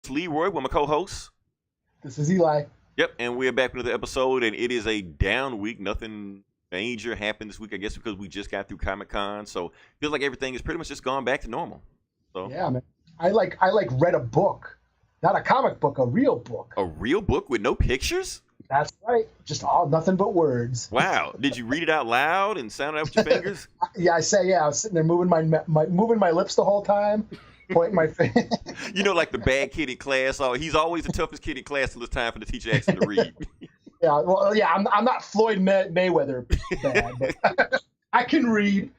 It's Leroy with my co-host. This is Eli. Yep, and we're back with another episode, and it is a down week. Nothing major happened this week, I guess, because we just got through Comic-Con, so feels like everything is pretty much just gone back to normal. So Yeah, man. I read a book, not a comic book, a real book. a real book with no pictures? That's right. Just all nothing but words. Wow! Did you read it out loud and sound it out with your fingers? Yeah, I was sitting there moving moving my lips the whole time, pointing my finger. You know, like the bad kid in class. Oh, he's always the toughest kid in class till it's time for the teacher asks him to read. Yeah, well, yeah, I'm not Floyd Mayweather bad, but I can read.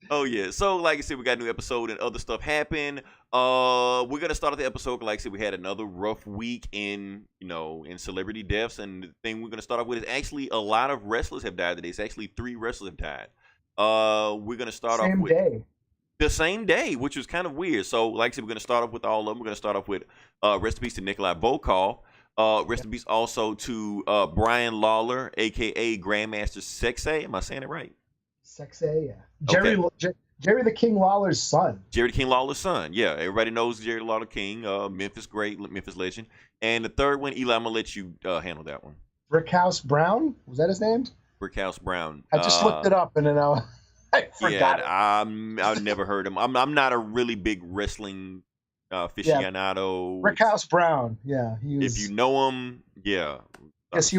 Oh yeah. So like I said, we got a new episode and other stuff happened. We're gonna start off the episode. Like I said, we had another rough week in celebrity deaths, and the thing we're gonna start off with is actually a lot of wrestlers have died today. It's actually 3 wrestlers have died. We're gonna start off Same with day. the same day, which was kind of weird. So like I said, we're gonna start off with all of them. We're gonna start off with rest in peace to Nikolai Volkoff. Rest in peace also to Brian Lawler, aka Grandmaster Sexay. Am I saying it right? Sexy, yeah. Jerry the King Lawler's son. Jerry the King Lawler's son. Yeah, everybody knows Jerry Lawler King, Memphis great, Memphis legend. And the third one, Eli, I'm gonna let you handle that one. Brickhouse Brown, was that his name? Brickhouse Brown. I just looked it up and then I forgot. I've never heard him. I'm not a really big wrestling aficionado. Brickhouse Brown. Yeah, he was. If you know him, yeah. Yes, he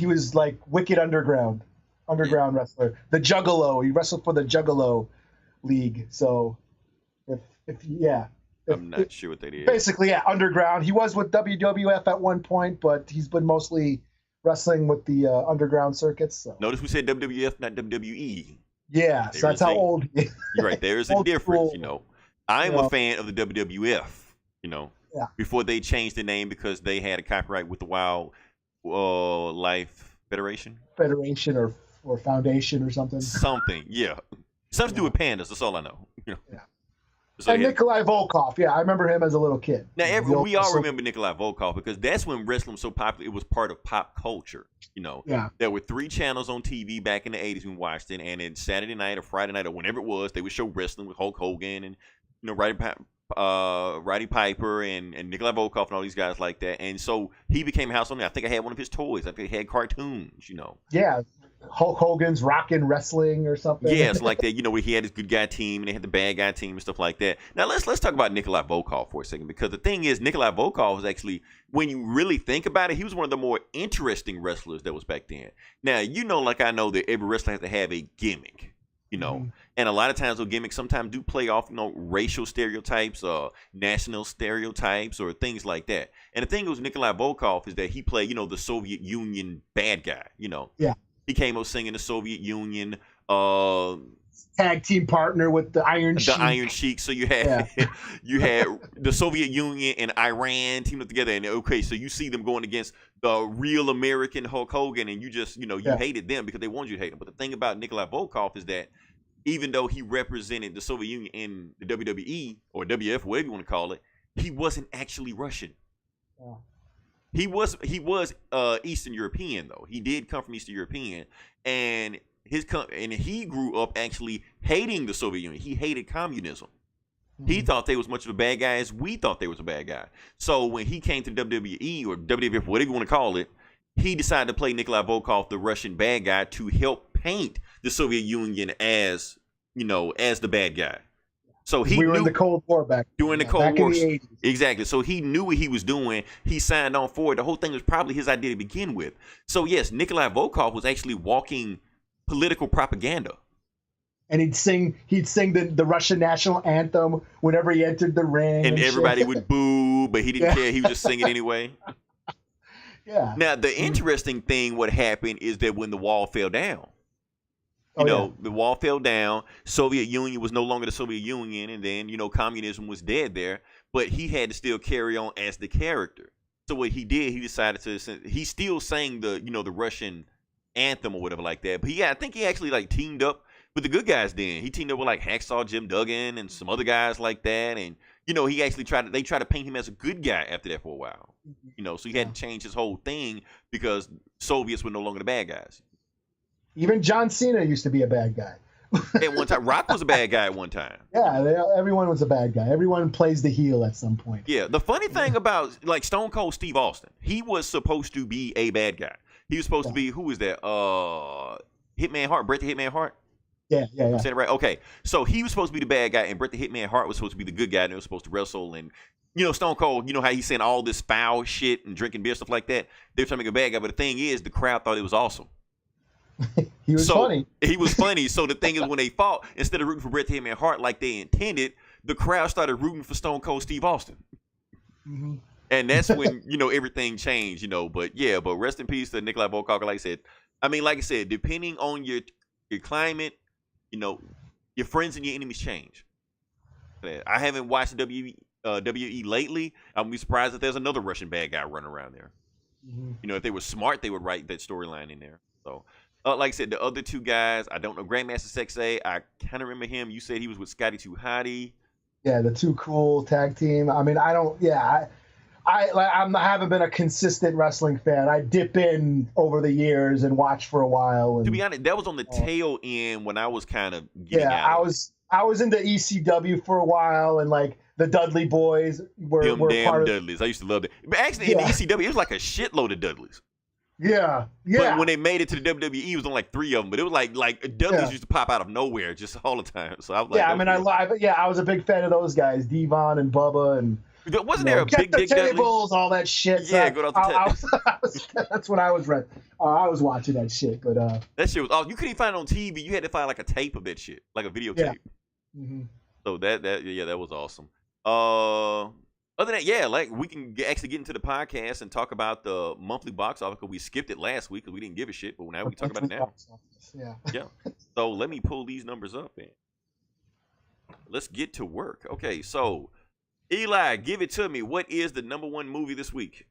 was like Wicked Underground wrestler. The Juggalo. He wrestled for the Juggalo League. So I'm not sure what that is. Basically, yeah, underground. He was with WWF at one point, but he's been mostly wrestling with the underground circuits. So. Notice we said WWF, not WWE. Yeah, so that's how old he is. You're right. There's a difference, I'm Yeah. a fan of the WWF, Yeah. before they changed the name because they had a copyright with the Wild Life Federation. Federation or foundation or something. Something, yeah. Something to do with pandas, that's all I know. Yeah. So, And yeah. Nikolai Volkoff. Yeah, I remember him as a little kid. Now, we all remember Nikolai Volkoff because that's when wrestling was so popular. It was part of pop culture. Yeah. There were 3 channels on TV back in the 80s when we watched it, and then Saturday night or Friday night or whenever it was, they would show wrestling with Hulk Hogan and Roddy Piper and Nikolai Volkoff and all these guys like that. And so he became a household name. I think I had one of his toys. I think he had cartoons. Yeah, Hulk Hogan's Rockin' Wrestling or something. Yeah, it's like that. Where he had his good guy team and they had the bad guy team and stuff like that. Now let's talk about Nikolai Volkoff for a second, because the thing is, Nikolai Volkoff was actually, when you really think about it, he was one of the more interesting wrestlers that was back then. Now like I know that every wrestler has to have a gimmick. And a lot of times those gimmicks sometimes do play off, racial stereotypes or national stereotypes or things like that. And the thing with Nikolai Volkoff is that he played, the Soviet Union bad guy, Yeah. He came up singing the Soviet Union, Tag team partner with the Iron Sheik. the Iron Sheik. So you had you had the Soviet Union and Iran teamed up together, and okay, so you see them going against the real American Hulk Hogan, and you just you hated them because they wanted you to hate them. But the thing about Nikolai Volkoff is that even though he represented the Soviet Union in the WWE or WF, whatever you want to call it, he wasn't actually Russian. Yeah. He was Eastern European, though. He did come from Eastern European, and he grew up actually hating the Soviet Union. He hated communism. He thought they was much of a bad guy as we thought they was a bad guy. So when he came to WWE or WWF, whatever you want to call it, he decided to play Nikolai Volkoff, the Russian bad guy, to help paint the Soviet Union as the bad guy. So we were in the Cold War during the Cold War. In the 80s. Exactly. So he knew what he was doing. He signed on for it. The whole thing was probably his idea to begin with. So yes, Nikolai Volkoff was actually walking political propaganda. And he'd sing the Russian national anthem whenever he entered the ring. And everybody would boo, but he didn't care. He was just singing anyway. Yeah. Now, the interesting thing, what happened is that when the wall fell down, the wall fell down, Soviet Union was no longer the Soviet Union, and then, communism was dead there, but he had to still carry on as the character. So what he did, he decided he still sang the Russian anthem or whatever like that, but I think he actually teamed up with the good guys then. He teamed up with Hacksaw Jim Duggan and some other guys like that, and he actually tried to paint him as a good guy after that for a while. So he had to change his whole thing because Soviets were no longer the bad guys. Even John Cena used to be a bad guy. At one time, Rock was a bad guy at one time. Yeah, everyone was a bad guy. Everyone plays the heel at some point. Yeah, the funny thing about like Stone Cold Steve Austin, he was supposed to be a bad guy. He was supposed to be, who was that? Hitman Hart, Bret the Hitman Hart. Yeah. I'm saying it right. Okay, so he was supposed to be the bad guy, and Bret the Hitman Hart was supposed to be the good guy, and they were supposed to wrestle. And Stone Cold, you know how he's saying all this foul shit and drinking beer, stuff like that. They were trying to make a bad guy, but the thing is, the crowd thought it was awesome. He was funny. He was funny. So the thing is, when they fought, instead of rooting for Bret the Hitman Hart like they intended, the crowd started rooting for Stone Cold Steve Austin. Mm-hmm. And that's when everything changed. But rest in peace to Nikolai Volkoff. Like I said, depending on your climate, your friends and your enemies change. I haven't watched WWE lately. I'm be surprised if there's another Russian bad guy running around there. Mm-hmm. If they were smart, they would write that storyline in there. So, like I said, the other two guys, I don't know. Grandmaster Sexay, I kind of remember him. You said he was with Scotty 2 Hotty. Yeah, the Too Cool tag team. I mean, I don't. Yeah, I haven't been a consistent wrestling fan. I dip in over the years and watch for a while. And, to be honest, that was on the tail end when I was kind of getting out. I was into ECW for a while, and like the Dudley Boys were damn part of Dudleys. I used to love that. But actually, in the ECW, it was like a shitload of Dudleys. Yeah. But when they made it to the WWE, it was on like 3 of them. But it was like Dudleys used to pop out of nowhere just all the time. So I was like, I was a big fan of those guys, Devon and Bubba, and wasn't there a big dick tables, all that shit. Yeah, go out the table. That's what I was read. I was watching that shit, but that shit was. Oh, you couldn't even find it on TV. You had to find like a tape of that shit, like a videotape. Yeah. Mm-hmm. So that was awesome. Other than that, like we can actually get into the podcast and talk about the monthly box office because we skipped it last week because we didn't give a shit, but now we can talk about it now. Yeah. So let me pull these numbers up and let's get to work. Okay, so Eli, give it to me. What is the number one movie this week?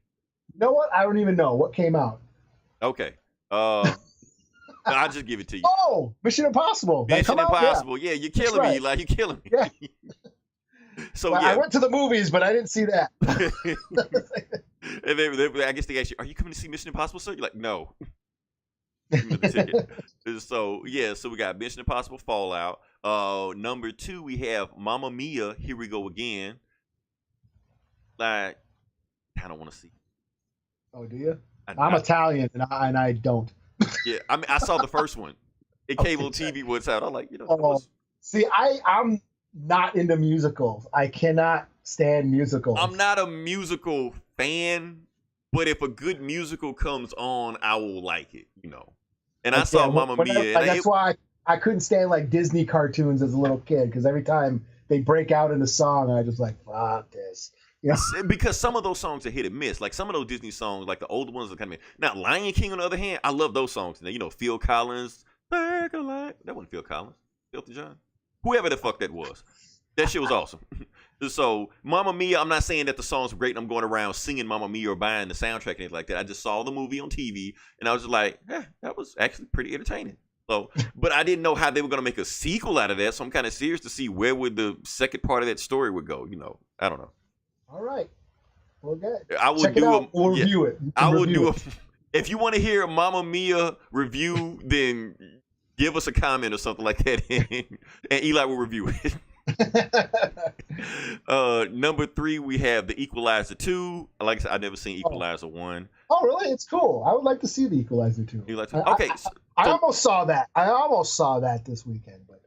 You know what? I don't even know what came out. Okay. I'll just give it to you. Oh, Mission Impossible. Mission Impossible. Yeah, you're killing me, Eli. You're killing me. Yeah. So I went to the movies, but I didn't see that. And I guess they asked you, "Are you coming to see Mission Impossible, sir?" You're like, "No." So we got Mission Impossible Fallout. Number 2, we have Mamma Mia. Here we go again. Like, I don't want to see. Oh, do you? I'm Italian, and I don't. Yeah, I mean, I saw the first one. It cable TV was out. I'm like, See, I'm not into musicals. I cannot stand musicals. I'm not a musical fan, but if a good musical comes on, I will like it, And I saw Mamma Mia. That's why I couldn't stand like Disney cartoons as a little kid because every time they break out in a song, I just like, fuck this. Because some of those songs are hit and miss. Like some of those Disney songs, like the older ones are kind of. Now, Lion King, on the other hand, I love those songs. Phil Collins. That wasn't Phil Collins. Elton John. Whoever the fuck that was. That shit was awesome. So, Mamma Mia, I'm not saying that the songs were great and I'm going around singing Mamma Mia or buying the soundtrack and anything like that. I just saw the movie on TV and I was just like, that was actually pretty entertaining. So, but I didn't know how they were going to make a sequel out of that, so I'm kind of serious to see where would the second part of that story would go. I don't know. All right. Well, good. I would We'll review it. I would do if you want to hear a Mamma Mia review, then give us a comment or something like that, and Eli will review it. Number 3, we have The Equalizer 2. Like I said, I've never seen Equalizer 1. Oh, really? It's cool. I would like to see The Equalizer 2. Okay. I almost saw that. This weekend, but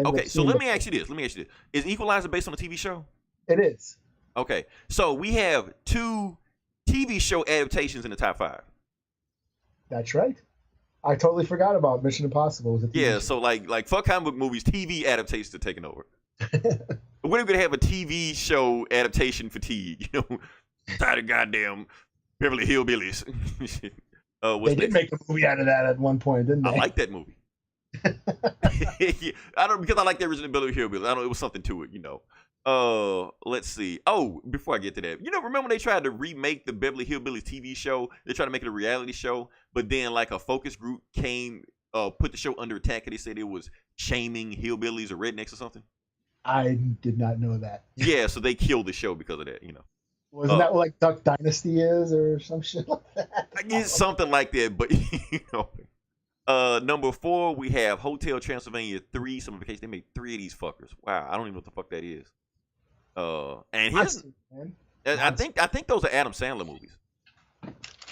okay. So let me ask you this. Is Equalizer based on a TV show? It is. Okay. So we have 2 TV show adaptations in the top 5. That's right. I totally forgot about Mission Impossible. So like fuck comic book movies, TV adaptations are taking over. We're gonna have a TV show adaptation fatigue, tired of goddamn Beverly Hillbillies. They did make a movie out of that at one point, didn't they? I like that movie. Because I like the original Beverly Hillbillies. I don't know, it was something to it, Let's see. Oh, before I get to that, remember when they tried to remake the Beverly Hillbillies TV show? They tried to make it a reality show, but then like a focus group came, put the show under attack, and they said it was shaming hillbillies or rednecks or something. I did not know that. Yeah, so they killed the show because of that. Wasn't that what like Duck Dynasty is or some shit like that? It's something like that, but Number 4, we have Hotel Transylvania 3 Summer Vacation. They made 3 of these fuckers. Wow, I don't even know what the fuck that is. And here's, I think those are Adam Sandler movies.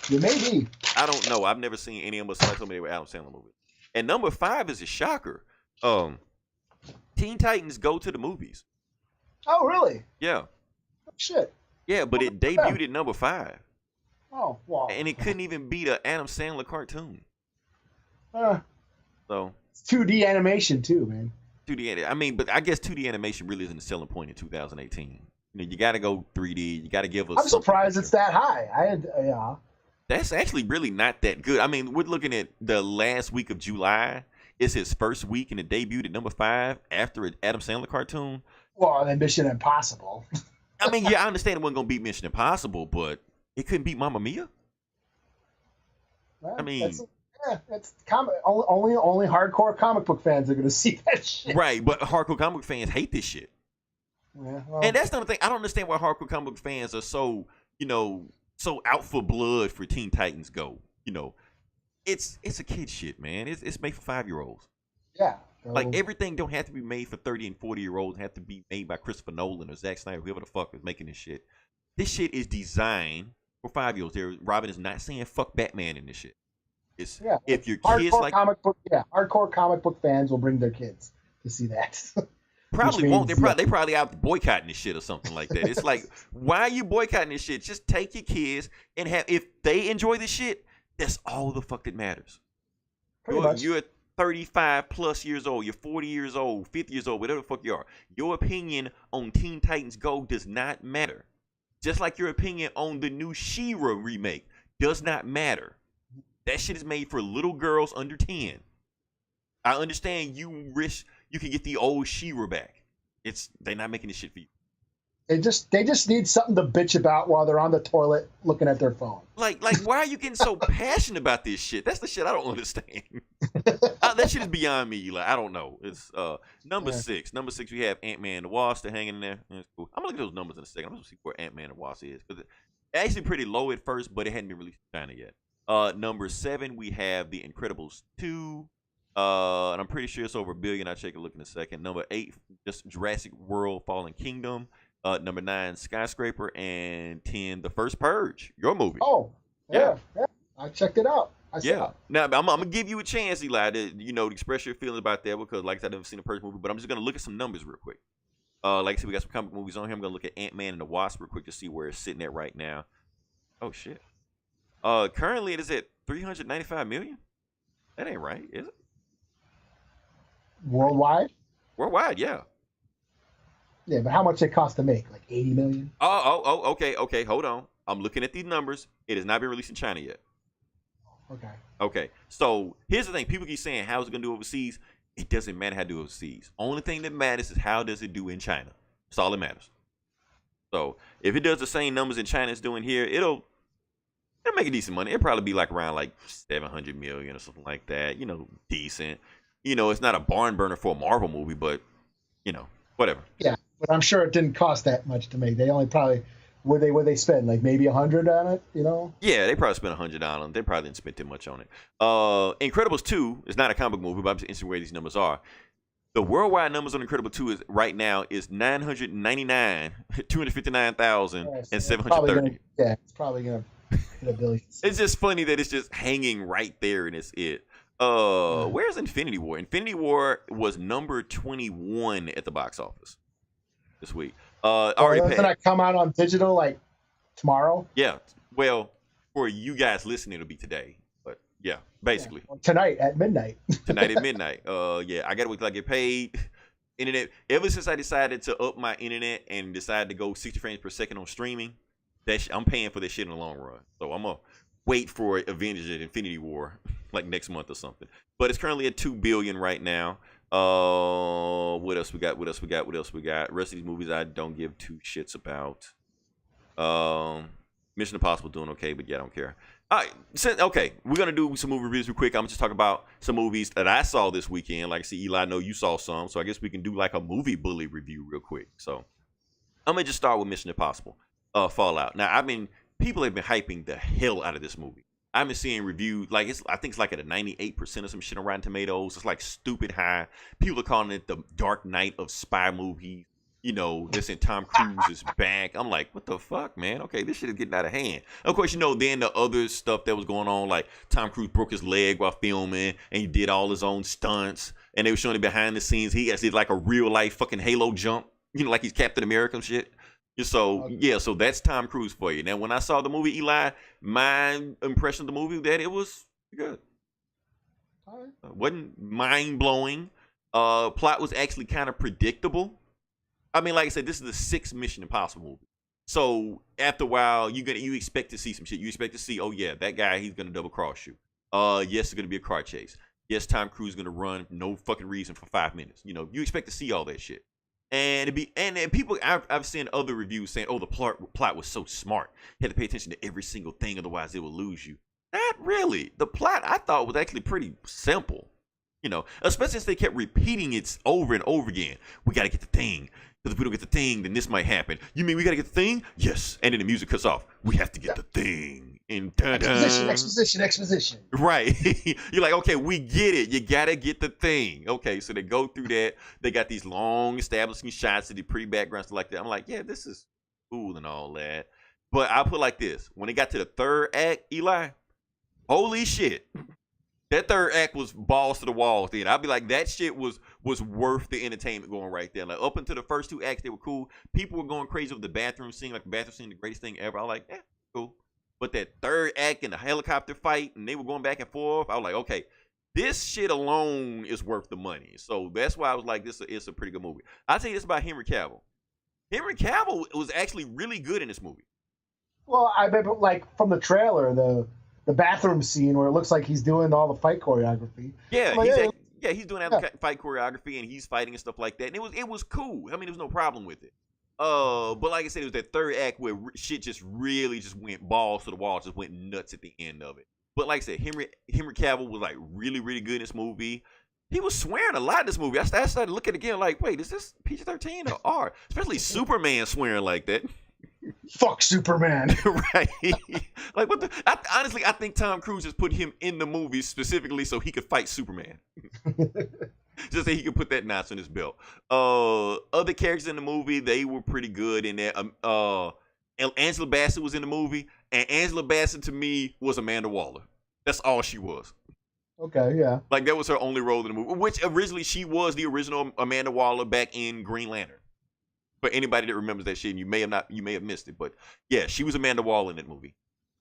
You may be. I don't know. I've never seen any of them, but somebody told me they were Adam Sandler movies. And number 5 is a shocker. Teen Titans Go to the movies. Oh, really? Yeah. Oh, shit. Yeah, but it debuted at number 5. Oh, wow. And it couldn't even beat an Adam Sandler cartoon. So it's 2D animation too, man. 2D. I mean, but I guess 2D animation really isn't a selling point in 2018. You know, you got to go 3D. You got to give us. I'm surprised it's that high. Yeah. That's actually really not that good. I mean, we're looking at the last week of July. It's his first week, and it debuted at number 5 after an Adam Sandler cartoon. Well, and Mission Impossible. I mean, yeah, I understand it wasn't gonna beat Mission Impossible, but it couldn't beat Mamma Mia. Well, I mean, that's only hardcore comic book fans are gonna see that shit. Right, but hardcore comic book fans hate this shit. Yeah, well, And that's another thing. I don't understand why hardcore comic book fans are so, so out for blood for Teen Titans Go. It's a kid shit, man. It's made for 5-year-olds. Yeah. Like, everything don't have to be made for 30 and 40-year-olds. Have to be made by Christopher Nolan or Zack Snyder, whoever the fuck is making this shit. This shit is designed for 5-year-olds. Robin is not saying fuck Batman in this shit. It's if your kids like hardcore comic book fans will bring their kids to see that. Probably won't. They probably out boycotting this shit or something like that. It's like, why are you boycotting this shit? Just take your kids and if they enjoy this shit, that's all the fuck that matters. You're 35 plus years old, you're 40 years old, 50 years old, whatever the fuck you are. Your opinion on Teen Titans Go does not matter. Just like your opinion on the new She-Ra remake does not matter. That shit is made for little girls under 10. I understand you wish you could get the old She-Ra back. They're not making this shit for you. They just need something to bitch about while they're on the toilet looking at their phone. Like why are you getting so passionate about this shit? That's the shit I don't understand. That shit is beyond me. Like, I don't know. It's number 6. Number 6, we have Ant-Man and the Wasp. They're hanging in there. That's cool. I'm gonna look at those numbers in a second. I'm gonna see where Ant-Man and the Wasp is, because it's actually pretty low at first, but it hadn't been released in China yet. Number 7, we have The Incredibles 2. And I'm pretty sure it's over $1 billion. I'll take a look in a second. Number 8, just Jurassic World Fallen Kingdom. Number 9, Skyscraper, and 10, The First Purge, your movie. Oh, yeah. I checked it out. Now, I'm gonna give you a chance, Eli, to express your feelings about that, because, like I said, I've never seen a Purge movie, but I'm just gonna look at some numbers real quick. Like I said, we got some comic movies on here. I'm gonna look at Ant-Man and the Wasp real quick to see where it's sitting at right now. Oh shit. Currently it is at 395 million. That ain't right, is it? Worldwide? Worldwide, yeah. Yeah, but how much it cost to make? Like 80 million? Okay. Hold on. I'm looking at these numbers. It has not been released in China yet. Okay. So here's the thing. People keep saying, how's it going to do overseas? It doesn't matter how to do overseas. Only thing that matters is how does it do in China. That's all that matters. So if it does the same numbers in China it's doing here, it'll make a decent money. It'll probably be like around like 700 million or something like that. Decent. It's not a barn burner for a Marvel movie, but, whatever. Yeah. But I'm sure it didn't cost that much to make. They only probably would they spend like maybe 100 on it, Yeah, they probably spent 100 on it. They probably didn't spend too much on it. Incredibles 2 is not a comic movie, but I'm just interested where these numbers are. The worldwide numbers on Incredibles 2 right now is 259,000 and 730. It's probably gonna hit $1 billion. It's just funny that it's just hanging right there, and it's it. Where's Infinity War? Infinity War was number 21 at the box office this week. Doesn't that come out on digital like tomorrow? Yeah. Well, for you guys listening, it'll be today. But yeah, basically. Yeah. Tonight at midnight. Yeah, I gotta wait till I get paid. Internet. Ever since I decided to up my internet and decided to go 60 frames per second on streaming, I'm paying for this shit in the long run. So I'm gonna wait for Avengers and Infinity War like next month or something. But it's currently at $2 billion right now. What else we got? Rest of these movies I don't give two shits about. Mission Impossible doing okay, but yeah, I don't care. All right, okay, we're gonna do some movie reviews real quick. I'm just talking about some movies that I saw this weekend. Like I see, Eli, I know you saw some, so I guess we can do like a movie bully review real quick. So I'm gonna just start with Mission Impossible, Fallout. Now, people have been hyping the hell out of this movie. I've been seeing reviews like I think it's like at a 98% or some shit on Rotten Tomatoes. It's like stupid high. People are calling it the Dark Knight of spy movies. You know, this and Tom Cruise is back. I'm like, what the fuck, man? Okay, this shit is getting out of hand. Of course, you know, then the other stuff that was going on, like Tom Cruise broke his leg while filming, and he did all his own stunts, and they were showing it behind the scenes. He actually did like a real life fucking Halo jump, you know, like he's Captain America and shit. So yeah, so that's Tom Cruise for you. Now, when I saw the movie Eli, my impression of the movie that it was good. All right. Wasn't mind blowing. Plot was actually kind of predictable. I me's like I said, this is the 6th Mission Impossible movie. So after a while, you expect to see some shit. You expect to see, oh yeah, that guy, he's gonna double cross you. Yes, it's gonna be a car chase. Yes, Tom Cruise is gonna run for no fucking reason for 5 minutes. You know, you expect to see all that shit. And people, I've seen other reviews saying, oh, the plot was so smart. You had to pay attention to every single thing, otherwise it will lose you. Not really. The plot I thought was actually pretty simple. You know, especially since they kept repeating it over and over again. We gotta get the thing. Because if we don't get the thing, then this might happen. You mean we gotta get the thing? Yes. And then the music cuts off. We have to get the thing. And exposition. Right. You're like, okay, we get it. You gotta get the thing. Okay, so they go through that. They got these long establishing shots of the pretty backgrounds like that. I'm like, yeah, this is cool and all that. But I'll put it like this. When they got to the 3rd act, Eli, holy shit. That 3rd act was balls to the walls. Then I'd be like, that shit was worth the entertainment going right there. Like up until the first 2 acts, they were cool. People were going crazy with the bathroom scene, like the bathroom scene, the greatest thing ever. I was like, yeah, cool. But that 3rd act and the helicopter fight, and they were going back and forth. I was like, okay, this shit alone is worth the money. So that's why I was like, it's a pretty good movie. I'll tell you this about Henry Cavill. Henry Cavill was actually really good in this movie. Well, I remember like from the trailer, the bathroom scene where it looks like he's doing all the fight choreography. Yeah, he's doing fight choreography and he's fighting and stuff like that. And it was cool. I mean, there was no problem with it. But like I said, it was that 3rd act where shit just really just went balls to the wall, just went nuts at the end of it. But like I said, Henry Cavill was like really, really good in this movie. He was swearing a lot in this movie. I started looking again like, wait, is this PG-13 or R? Especially Superman swearing like that. Fuck Superman. Right. Like what honestly, I think Tom Cruise just put him in the movie specifically so he could fight Superman. Just so he could put that notch on his belt. Other characters in the movie, they were pretty good in that. Angela Bassett was in the movie, and Angela Bassett to me was Amanda Waller. That's all she was. Okay, yeah. Like that was her only role in the movie, which originally she was the original Amanda Waller back in Green Lantern. For anybody that remembers that shit, and you may have missed it, but yeah, she was Amanda Waller in that movie.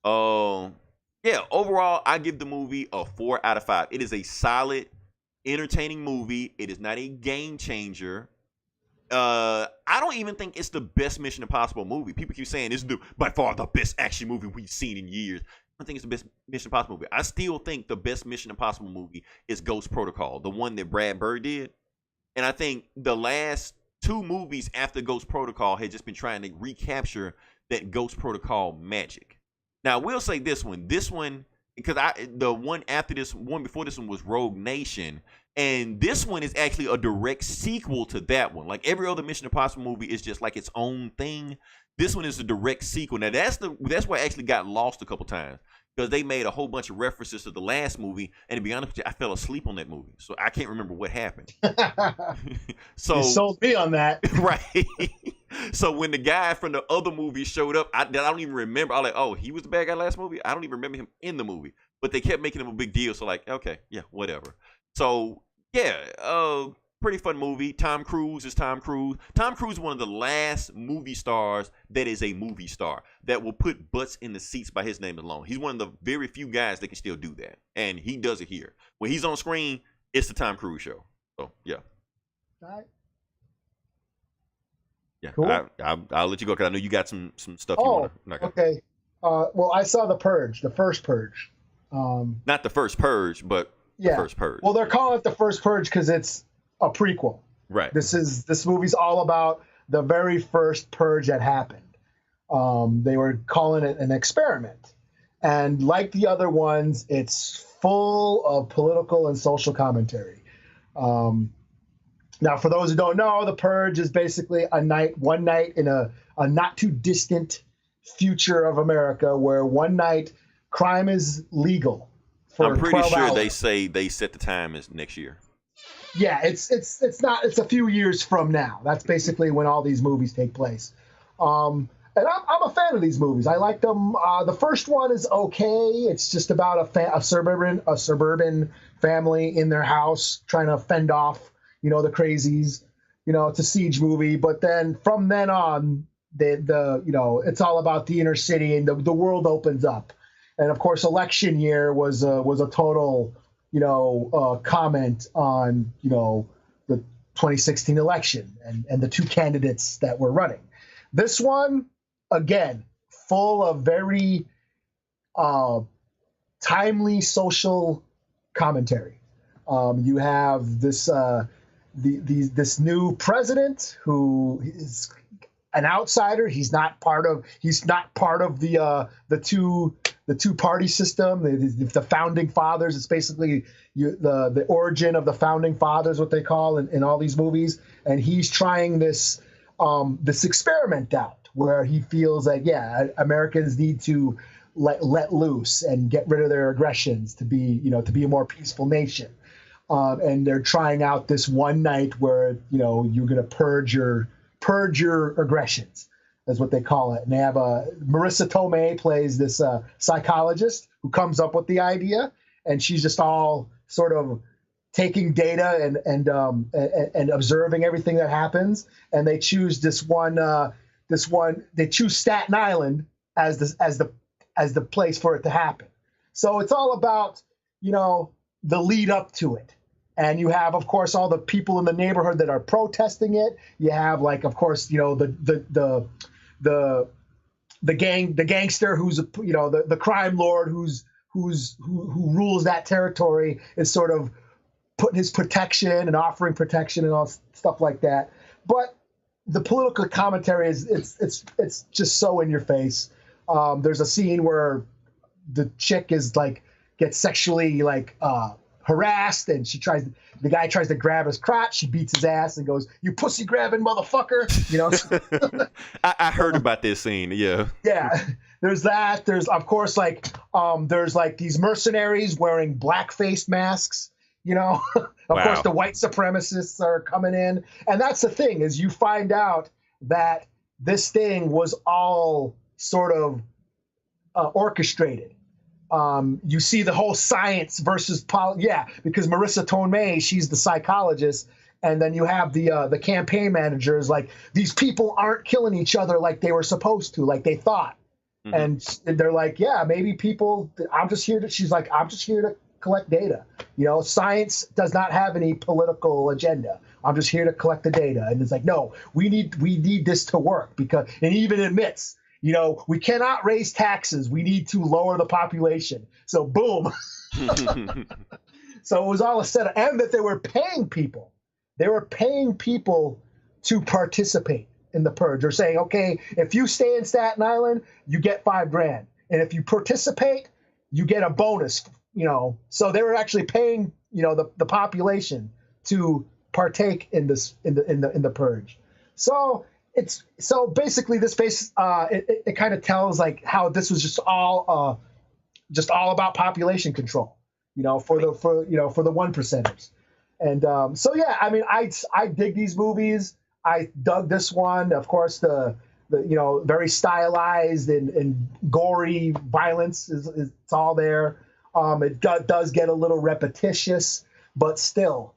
Yeah, overall, I give the movie a 4 out of 5. It is a solid, entertaining movie. It is not a game changer. I don't even think it's the best Mission Impossible movie. People keep saying it's by far the best action movie we've seen in years. I don't think it's the best Mission Impossible movie. I still think the best Mission Impossible movie is Ghost Protocol, the one that Brad Bird did. And I think the last 2 movies after Ghost Protocol had just been trying to recapture that Ghost Protocol magic. Now, I will say this one, because the one after this, one before this one was Rogue Nation, and this one is actually a direct sequel to that one. Like every other Mission Impossible movie is just like its own thing. This one is a direct sequel. Now that's why I actually got lost a couple times, because they made a whole bunch of references to the last movie, and to be honest with you, I fell asleep on that movie, so I can't remember what happened. So you sold me on that, right? So when the guy from the other movie showed up, I don't even remember. I was like, oh, he was the bad guy last movie. I don't even remember him in the movie, but they kept making him a big deal. So like, okay, yeah, whatever. So yeah, pretty fun movie. Tom Cruise is Tom Cruise. Tom Cruise is one of the last movie stars that is a movie star that will put butts in the seats by his name alone. He's one of the very few guys that can still do that, and he does it here. When he's on screen, it's the Tom Cruise show. So yeah. All right. Yeah, cool. I'll let you go because I know you got some stuff you want to knock out. Okay. Well, I saw the Purge, the first Purge. Not the first Purge, but the first Purge. Well, they're calling it the first Purge because it's a prequel. Right. This movie's all about the very first Purge that happened. They were calling it an experiment, and like the other ones, it's full of political and social commentary. Now, for those who don't know, the Purge is basically one night in a not too distant future of America, where one night crime is legal for I'm pretty 12 sure hours. they say they set the time as next year. Yeah, it's not. It's a few years from now. That's basically when all these movies take place. And I'm a fan of these movies. I like them. The first one is okay. It's just about a suburban family in their house trying to fend off, the crazies. It's a siege movie. But then from then on, it's all about the inner city and the world opens up. And of course, election year was a total, comment on, the 2016 election and the two candidates that were running. This one, again, full of very timely social commentary. You have this this new president who is an outsider. He's not part of the two party system. The founding fathers. It's basically the origin of the founding fathers, what they call in all these movies. And he's trying this experiment out where he feels like, Americans need to let loose and get rid of their aggressions to be a more peaceful nation. And they're trying out this one night where, you're going to purge your aggressions. That's what they call it. And they have Marissa Tomei plays this psychologist who comes up with the idea, and she's just all sort of taking data and observing everything that happens. And they choose they choose Staten Island as the place for it to happen. So it's all about, the lead up to it. And you have, of course, all the people in the neighborhood that are protesting it. You have, like, of course, the gangster who's the crime lord who rules that territory is sort of putting his protection and offering protection and all stuff like that. But the political commentary it's just so in your face. There's a scene where the chick is gets sexually harassed, and the guy tries to grab his crotch. She beats his ass and goes, "You pussy grabbing motherfucker!" I heard about this scene. Yeah. Yeah. There's that. There's of course there's these mercenaries wearing blackface masks. Of course the white supremacists are coming in, and that's the thing is you find out that this thing was all sort of orchestrated. You see the whole science versus because Marissa Tomei, she's the psychologist, and then you have the campaign managers these people aren't killing each other like they were supposed to, like they thought. Mm-hmm. And they're like, maybe people. I'm just here to collect data. Science does not have any political agenda. I'm just here to collect the data. And it's like, no, we need this to work and even admits, we cannot raise taxes. We need to lower the population. So boom. So it was all a setup, and that they were paying people. They were paying people to participate in the purge. They're saying, okay, if you stay in Staten Island, you get $5,000, and if you participate, you get a bonus. So they were actually paying the population to partake in this in the purge. So basically this it kind of tells how this was just all about population control, for the one percenters. And I dig these movies. I dug this one. Of course, the very stylized and gory violence it's all there. It does get a little repetitious, but still,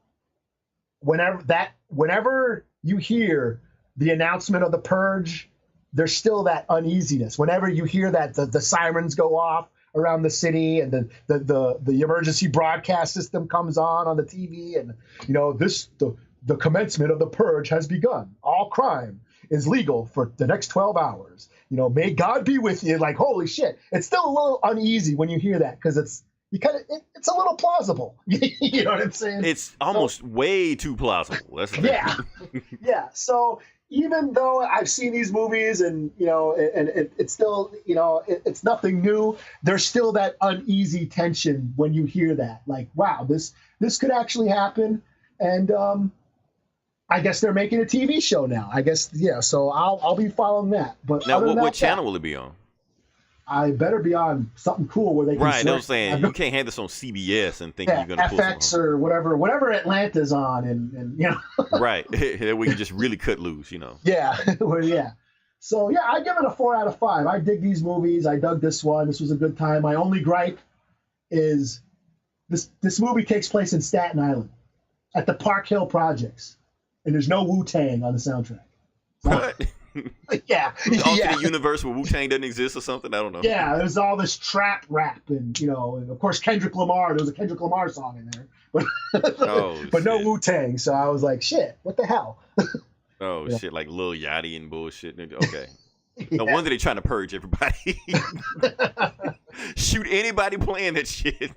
whenever you hear the announcement of the purge, there's still that uneasiness. Whenever you hear that the sirens go off around the city and the emergency broadcast system comes on the TV, and the commencement of the purge has begun. All crime is legal for the next 12 hours. May God be with you. Like, holy shit. It's still a little uneasy when you hear that, because it's a little plausible. You know what I'm saying? It's almost way too plausible. That's the thing. Yeah. So even though I've seen these movies and it's still, it's nothing new, there's still that uneasy tension when you hear that. Like, wow, this could actually happen. And I guess they're making a TV show now. I guess, yeah. So I'll be following that. But now, what channel will it be on? I better be on something cool where they can. Right, I'm saying you can't have this on CBS and think you're gonna pull FX or whatever Atlanta's on, and right, we can just really cut loose, Yeah, yeah. So yeah, I give it a 4 out of 5. I dig these movies. I dug this one. This was a good time. My only gripe is this movie takes place in Staten Island at the Park Hill Projects, and there's no Wu-Tang on the soundtrack. What? Yeah. Alternate universe where Wu-Tang doesn't exist or something? I don't know. Yeah, there's all this trap rap and, and of course Kendrick Lamar. There was a Kendrick Lamar song in there. But no Wu-Tang. So I was like, shit, what the hell? Oh, shit, like Lil Yachty and bullshit. Okay. No wonder they're trying to purge everybody. Shoot anybody playing that shit.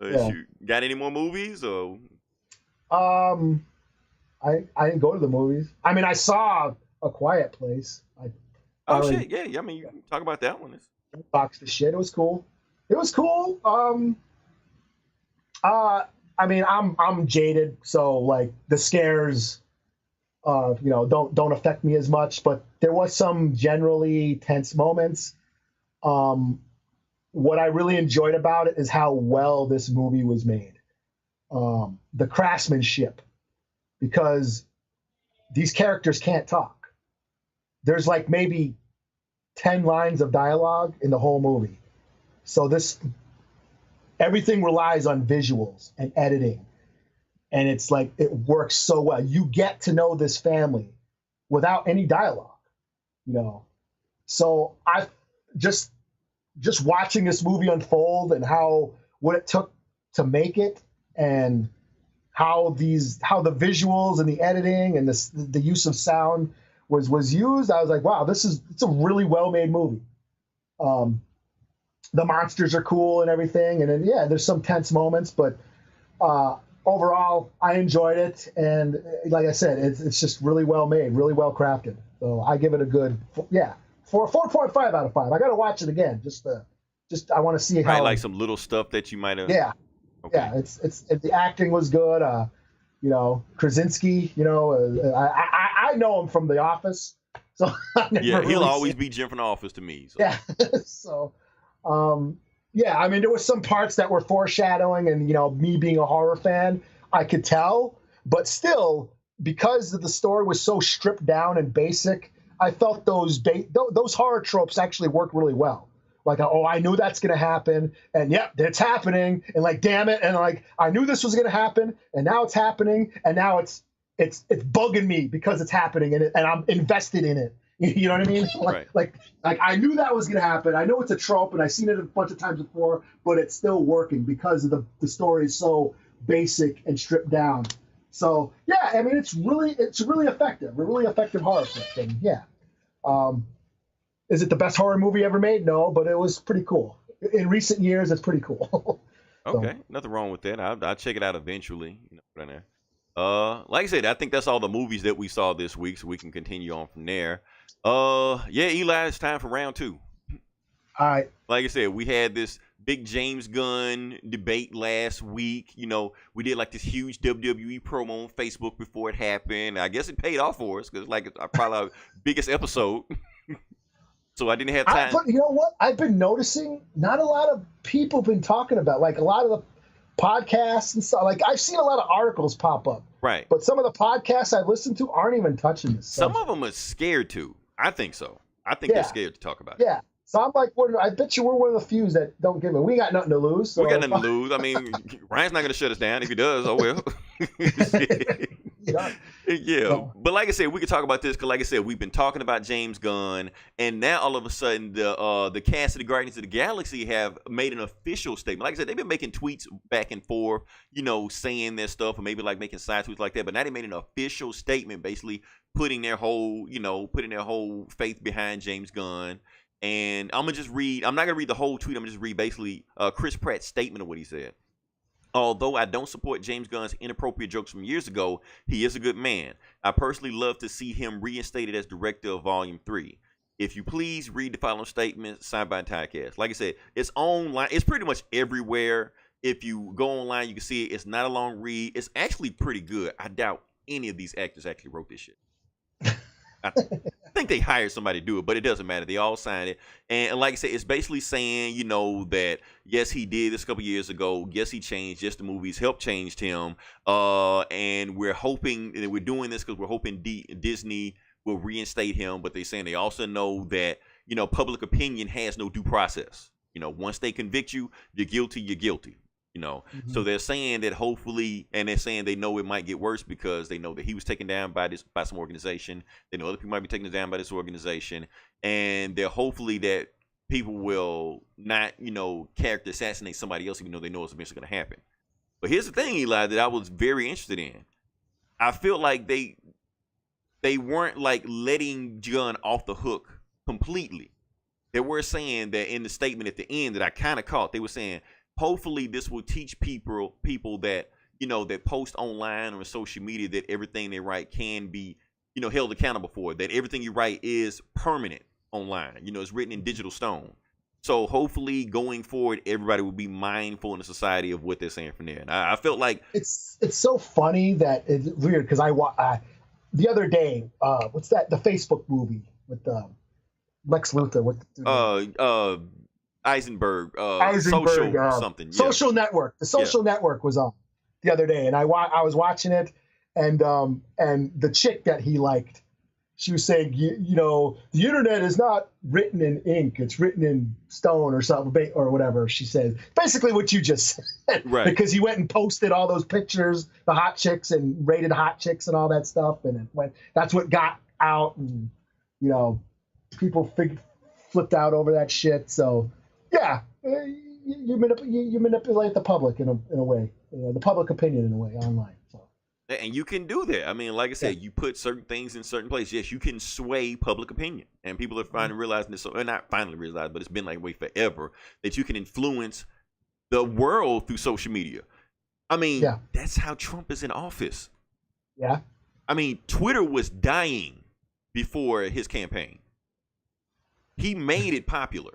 Shoot. Got any more movies? Or? I didn't go to the movies. I mean, I saw A Quiet Place. Shit, yeah. I mean, you can talk about that one. Boxed the shit. It was cool. I mean, I'm jaded, so like the scares, don't affect me as much. But there was some generally tense moments. What I really enjoyed about it is how well this movie was made. The craftsmanship. Because these characters can't talk. There's like maybe 10 lines of dialogue in the whole movie. So everything relies on visuals and editing. And it's like, it works so well. You get to know this family without any dialogue, So I just watching this movie unfold and what it took to make it, and how the visuals and the editing and the use of sound was used. I was like, wow, it's a really well-made movie. The monsters are cool and everything. And then, there's some tense moments, but overall I enjoyed it. And like I said, it's just really well made, really well crafted. So I give it a good, 4.5 out of 5. I got to watch it again. I want to see how. Right, like some little stuff that you might have. Yeah. Okay. Yeah, it's the acting was good. Krasinski. I know him from The Office, so he'll always be Jim from The Office to me. So. Yeah, so I mean, there were some parts that were foreshadowing, and me being a horror fan, I could tell, but still, because the story was so stripped down and basic, I felt those horror tropes actually worked really well. Like, I knew that's going to happen, and yep, it's happening, and like, damn it, and like, I knew this was going to happen, and now it's happening, and now it's bugging me because it's happening, and I'm invested in it. You know what I mean? Like I knew that was going to happen. I know it's a trope, and I've seen it a bunch of times before, but it's still working because the story is so basic and stripped down. So yeah, I mean, it's really effective, a really effective horror flick, and yeah. Is it the best horror movie ever made? No, but it was pretty cool. In recent years, it's pretty cool. Okay, nothing wrong with that. I'll check it out eventually. Right there. Like I said, I think that's all the movies that we saw this week, so we can continue on from there. Eli, it's time for round 2. All right. Like I said, we had this big James Gunn debate last week. We did like this huge WWE promo on Facebook before it happened. I guess it paid off for us because like it's probably our biggest episode. So I didn't have time. But you know what? I've been noticing not a lot of people have been talking about, like a lot of the podcasts and stuff. Like I've seen a lot of articles pop up. Right. But some of the podcasts I've listened to aren't even touching this. Some of them are scared to. I think so. I think they're scared to talk about it. Yeah. So I'm like, I bet you we're one of the few that don't give it. We got nothing to lose. So we got nothing to lose. I mean, Ryan's not going to shut us down. If he does, oh well. Yeah. But like I said, we could talk about this because, like I said, we've been talking about James Gunn, and now all of a sudden, the cast of the Guardians of the Galaxy have made an official statement. Like I said, they've been making tweets back and forth, saying their stuff, or maybe like making side tweets like that. But now they made an official statement, basically putting their whole faith behind James Gunn. And I'm gonna just read. I'm not gonna read the whole tweet. I'm gonna just read basically Chris Pratt's statement of what he said. Although I don't support James Gunn's inappropriate jokes from years ago, he is a good man. I personally love to see him reinstated as director of Volume 3. If you please read the following statement signed by Tycast. Like I said, it's online. It's pretty much everywhere. If you go online, you can see it. It's not a long read. It's actually pretty good. I doubt any of these actors actually wrote this shit. I think they hired somebody to do it, but it doesn't matter. They all signed it. And like I said, it's basically saying, that yes, he did this a couple years ago. Yes, he changed. Yes, the movies helped changed him. And we're hoping that we're doing this because we're hoping Disney will reinstate him. But they're saying they also know that, public opinion has no due process. Once they convict you, you're guilty, you're guilty. So they're saying that hopefully, and they're saying they know it might get worse because they know that he was taken down by some organization. They know other people might be taken down by this organization, and they're hopefully that people will not, character assassinate somebody else, even though they know it's eventually going to happen. But here's the thing, Eli, that I was very interested in. I feel like they weren't like letting Gunn off the hook completely. They were saying that in the statement at the end that I kind of caught, they were saying, hopefully this will teach people that, that post online or social media that everything they write can be, held accountable for, that everything you write is permanent online. It's written in digital stone. So hopefully going forward, everybody will be mindful in the society of what they're saying from there. And I felt like it's so funny that it's weird because the other day, what's that? The Facebook movie with Lex Luthor. Eisenberg, social something. Social Network. The Social Network was on the other day, and I was watching it, and the chick that he liked, she was saying, the internet is not written in ink; it's written in stone or something, or whatever. She said basically what you just said, right? Because he went and posted all those pictures, the hot chicks, and rated hot chicks and all that stuff, and that's what got out, and people flipped out over that shit. So. Yeah, you manipulate the public in a way, the public opinion in a way online. So. And you can do that. I mean, like I said, you put certain things in certain places. Yes, you can sway public opinion, and people are finally realizing this. Or not finally realized, but it's been like way forever that you can influence the world through social media. I mean, that's how Trump is in office. Yeah. I mean, Twitter was dying before his campaign. He made it popular.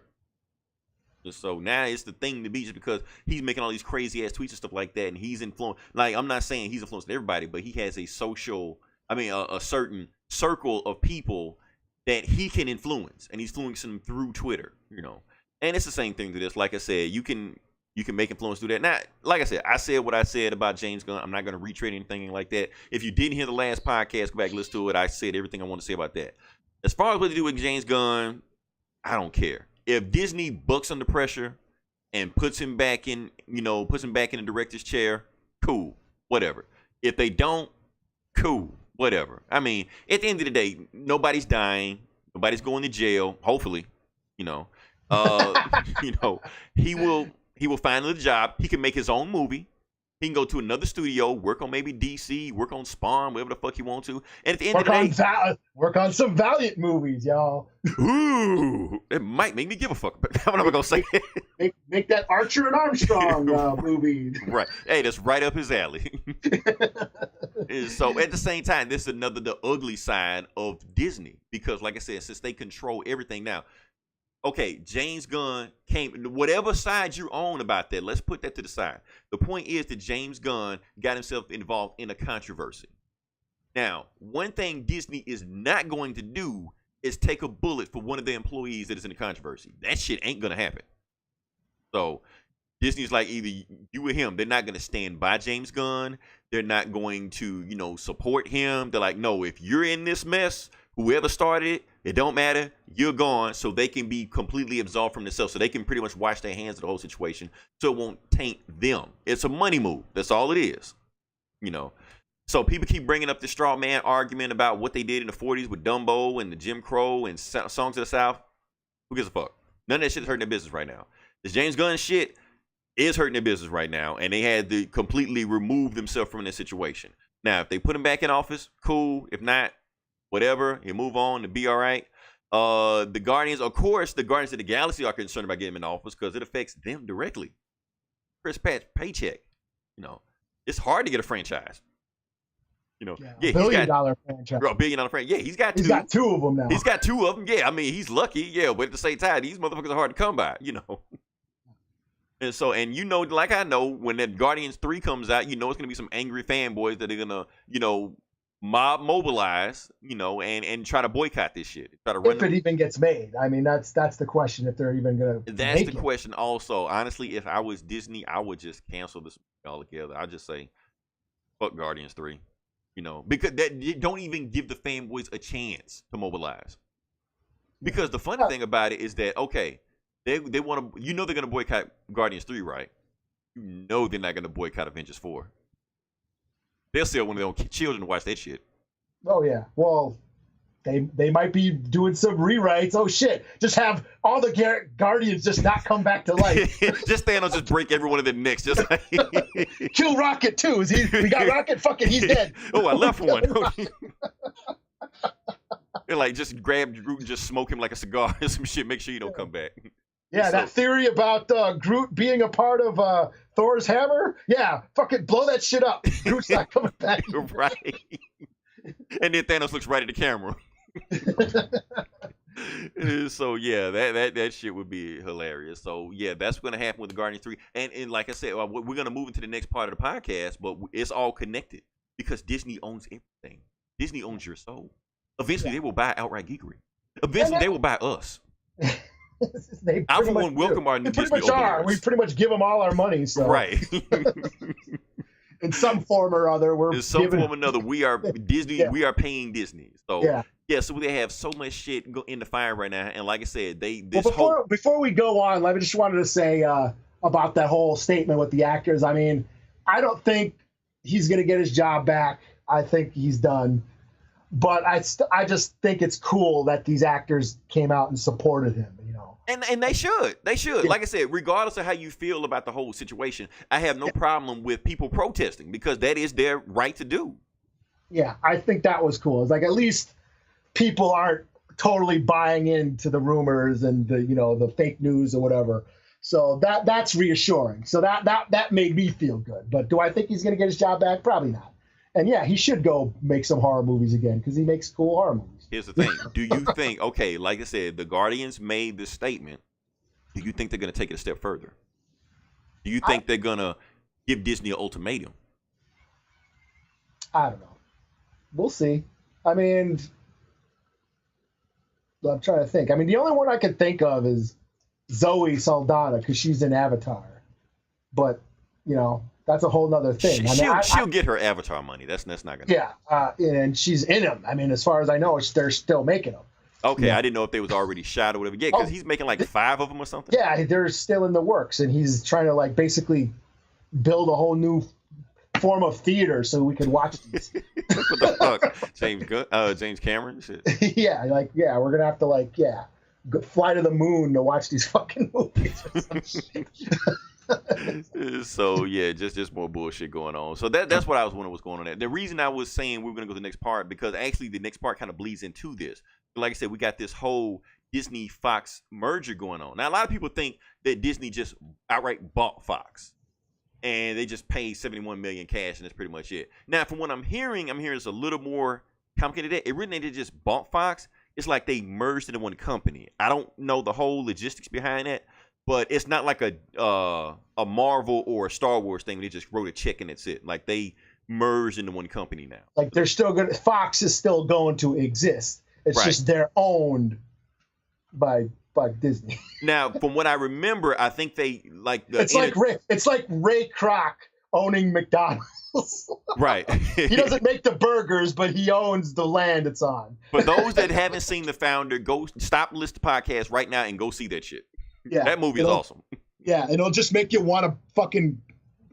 So now it's the thing to be just because he's making all these crazy ass tweets and stuff like that, and he's influenced. Like, I'm not saying he's influencing everybody, but he has a certain circle of people that he can influence, and he's influencing them through Twitter. And it's the same thing to this. Like I said, you can make influence through that. Now, like I said what I said about James Gunn. I'm not going to retread anything like that. If you didn't hear the last podcast, go back and listen to it. I said everything I want to say about that. As far as what to do with James Gunn, I don't care. If Disney bucks under pressure and puts him back in the director's chair, cool, whatever. If they don't, cool, whatever. I mean, at the end of the day, nobody's dying, nobody's going to jail. Hopefully, he will find another job. He can make his own movie. He can go to another studio, work on maybe DC, work on Spawn, whatever the fuck he wants to. And at the end of the day, work on some Valiant movies, y'all. Ooh, it might make me give a fuck, but I'm not gonna say it. Make that Archer and Armstrong movie. Right. Hey, that's right up his alley. So at the same time, this is the ugly side of Disney because, like I said, since they control everything now. Okay, James Gunn whatever side you're on about that, let's put that to the side. The point is that James Gunn got himself involved in a controversy. Now, one thing Disney is not going to do is take a bullet for one of their employees that is in a controversy. That shit ain't going to happen. So, Disney's like either you or him. They're not going to stand by James Gunn. They're not going to, support him. They're like, no, if you're in this mess, whoever started it, it don't matter. You're gone, so they can be completely absolved from themselves. So they can pretty much wash their hands of the whole situation, so it won't taint them. It's a money move. That's all it is. So people keep bringing up the straw man argument about what they did in the 40s with Dumbo and the Jim Crow and Songs of the South. Who gives a fuck? None of that shit is hurting their business right now. This James Gunn shit is hurting their business right now, and they had to completely remove themselves from this situation. Now, if they put him back in office, cool. If not, whatever, you move on and be all right. The Guardians of the Galaxy are concerned about getting him in office because it affects them directly. Chris Pratt's paycheck. It's hard to get a franchise. $1 billion franchise. $1 billion franchise. Yeah, he's got two. He's got two of them now. He's got two of them. Yeah, I mean, he's lucky. Yeah, but at the same time, these motherfuckers are hard to come by. And so, like I know, when that Guardians 3 comes out, it's gonna be some angry fanboys that are gonna, mobilize, and try to boycott this shit. Try to run if it even gets made. I mean, that's the question. If they're even gonna. That's the question. Also, honestly, if I was Disney, I would just cancel this altogether. I just say, fuck Guardians 3. Because you don't even give the fanboys a chance to mobilize. Because the funny thing about it is that, okay, they want to, they're gonna boycott Guardians 3, right? They're not gonna boycott Avengers 4. They'll still want their own children to watch that shit. Oh yeah. Well, they might be doing some rewrites. Oh shit! Just have all the Guardians just not come back to life. Just Thanos just break every one of their necks. Just like kill Rocket too. We got Rocket. Fucking, he's dead. Oh, I left one. They're like, just grab Groot and just smoke him like a cigar or some shit. Make sure you don't come back. Yeah, that theory about Groot being a part of Thor's hammer. Yeah, fucking blow that shit up. Groot's not coming back. Right. And then Thanos looks right at the camera. So yeah, that shit would be hilarious. So yeah, that's going to happen with the Guardians 3. And like I said, we're going to move into the next part of the podcast, but it's all connected because Disney owns everything. Disney owns your soul. Eventually, they will buy outright geekery. Eventually, they will buy us. I, for one, welcome our new Disney openers. We pretty much give them all our money. So. Right. In some form or other, we are Disney. Yeah. We are paying Disney. So so they have so much shit in the fire right now. And like I said, before we go on, I just wanted to say about that whole statement with the actors. I mean, I don't think he's going to get his job back. I think he's done. But I just think it's cool that these actors came out and supported him. And they should. Yeah. Like I said, regardless of how you feel about the whole situation, I have no problem with people protesting because that is their right to do. Yeah, I think that was cool. It's like at least people aren't totally buying into the rumors and the fake news or whatever. So that's reassuring. So that made me feel good. But do I think he's going to get his job back? Probably not. And yeah, he should go make some horror movies again because he makes cool horror movies. Here's the thing. Do you think, okay, like I said, the Guardians made this statement. Do you think they're going to take it a step further? Do you think they're going to give Disney an ultimatum? I don't know. We'll see. I mean, I'm trying to think. I mean, the only one I can think of is Zoe Saldana because she's in Avatar. But, that's a whole nother thing. She'll get her Avatar money. That's not going to happen. And she's in them. I mean, as far as I know, they're still making them. Okay, I didn't know if they was already shot or whatever. Yeah, because he's making like 5 of them or something. Yeah, they're still in the works, and he's trying to basically build a whole new form of theater so we can watch these. What the fuck? James Cameron? Shit. Yeah, we're gonna have to fly to the moon to watch these fucking movies or some shit. So yeah, just more bullshit going on. So that's what I was wondering what's going on there. The reason I was saying we were gonna go to the next part because actually the next part kind of bleeds into this. Like I said, we got this whole Disney Fox merger going on. Now a lot of people think that Disney just outright bought Fox and they just paid $71 million cash and that's pretty much it. Now from what I'm hearing it's a little more complicated. It really they just bought Fox. It's like they merged into one company. I don't know the whole logistics behind that. But it's not like a Marvel or a Star Wars thing. They just wrote a check and that's it. Like they merged into one company now. Like they're still going. Fox is still going to exist. It's just they're owned by Disney. Now, from what I remember, I think they like. It's like Ray Kroc owning McDonald's. Right. He doesn't make the burgers, but he owns the land it's on. For those that haven't seen The Founder, go stop list the podcast right now and go see that shit. Yeah, that movie is awesome. Yeah, it'll just make you want to fucking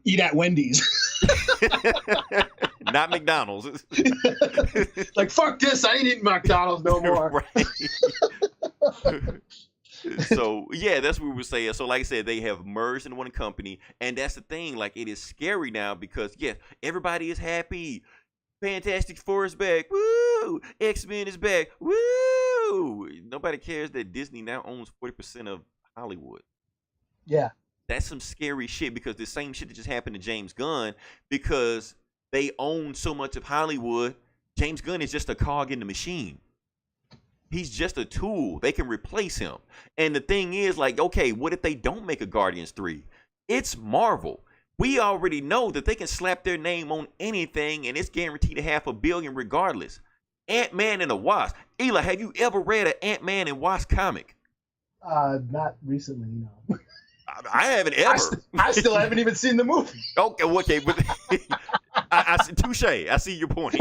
eat at Wendy's. Not McDonald's. Like, fuck this, I ain't eating McDonald's no more. Right. So, yeah, that's what we were saying. So, like I said, they have merged in one company, and that's the thing. Like, it is scary now because, yeah, everybody is happy. Fantastic Four is back. Woo! X-Men is back. Woo! Nobody cares that Disney now owns 40% of Hollywood. Yeah. That's some scary shit because the same shit that just happened to James Gunn because they own so much of Hollywood. James Gunn is just a cog in the machine. He's just a tool. They can replace him. And the thing is, like, okay, what if they don't make a Guardians 3? It's Marvel. we already know that they can slap their name on anything and it's guaranteed to $500 million regardless. Ant-Man and the Wasp. Eli, have you ever read an Ant-Man and Wasp comic? Not recently, no. I haven't ever. I still haven't even seen the movie. Okay, but I touche. I see your point.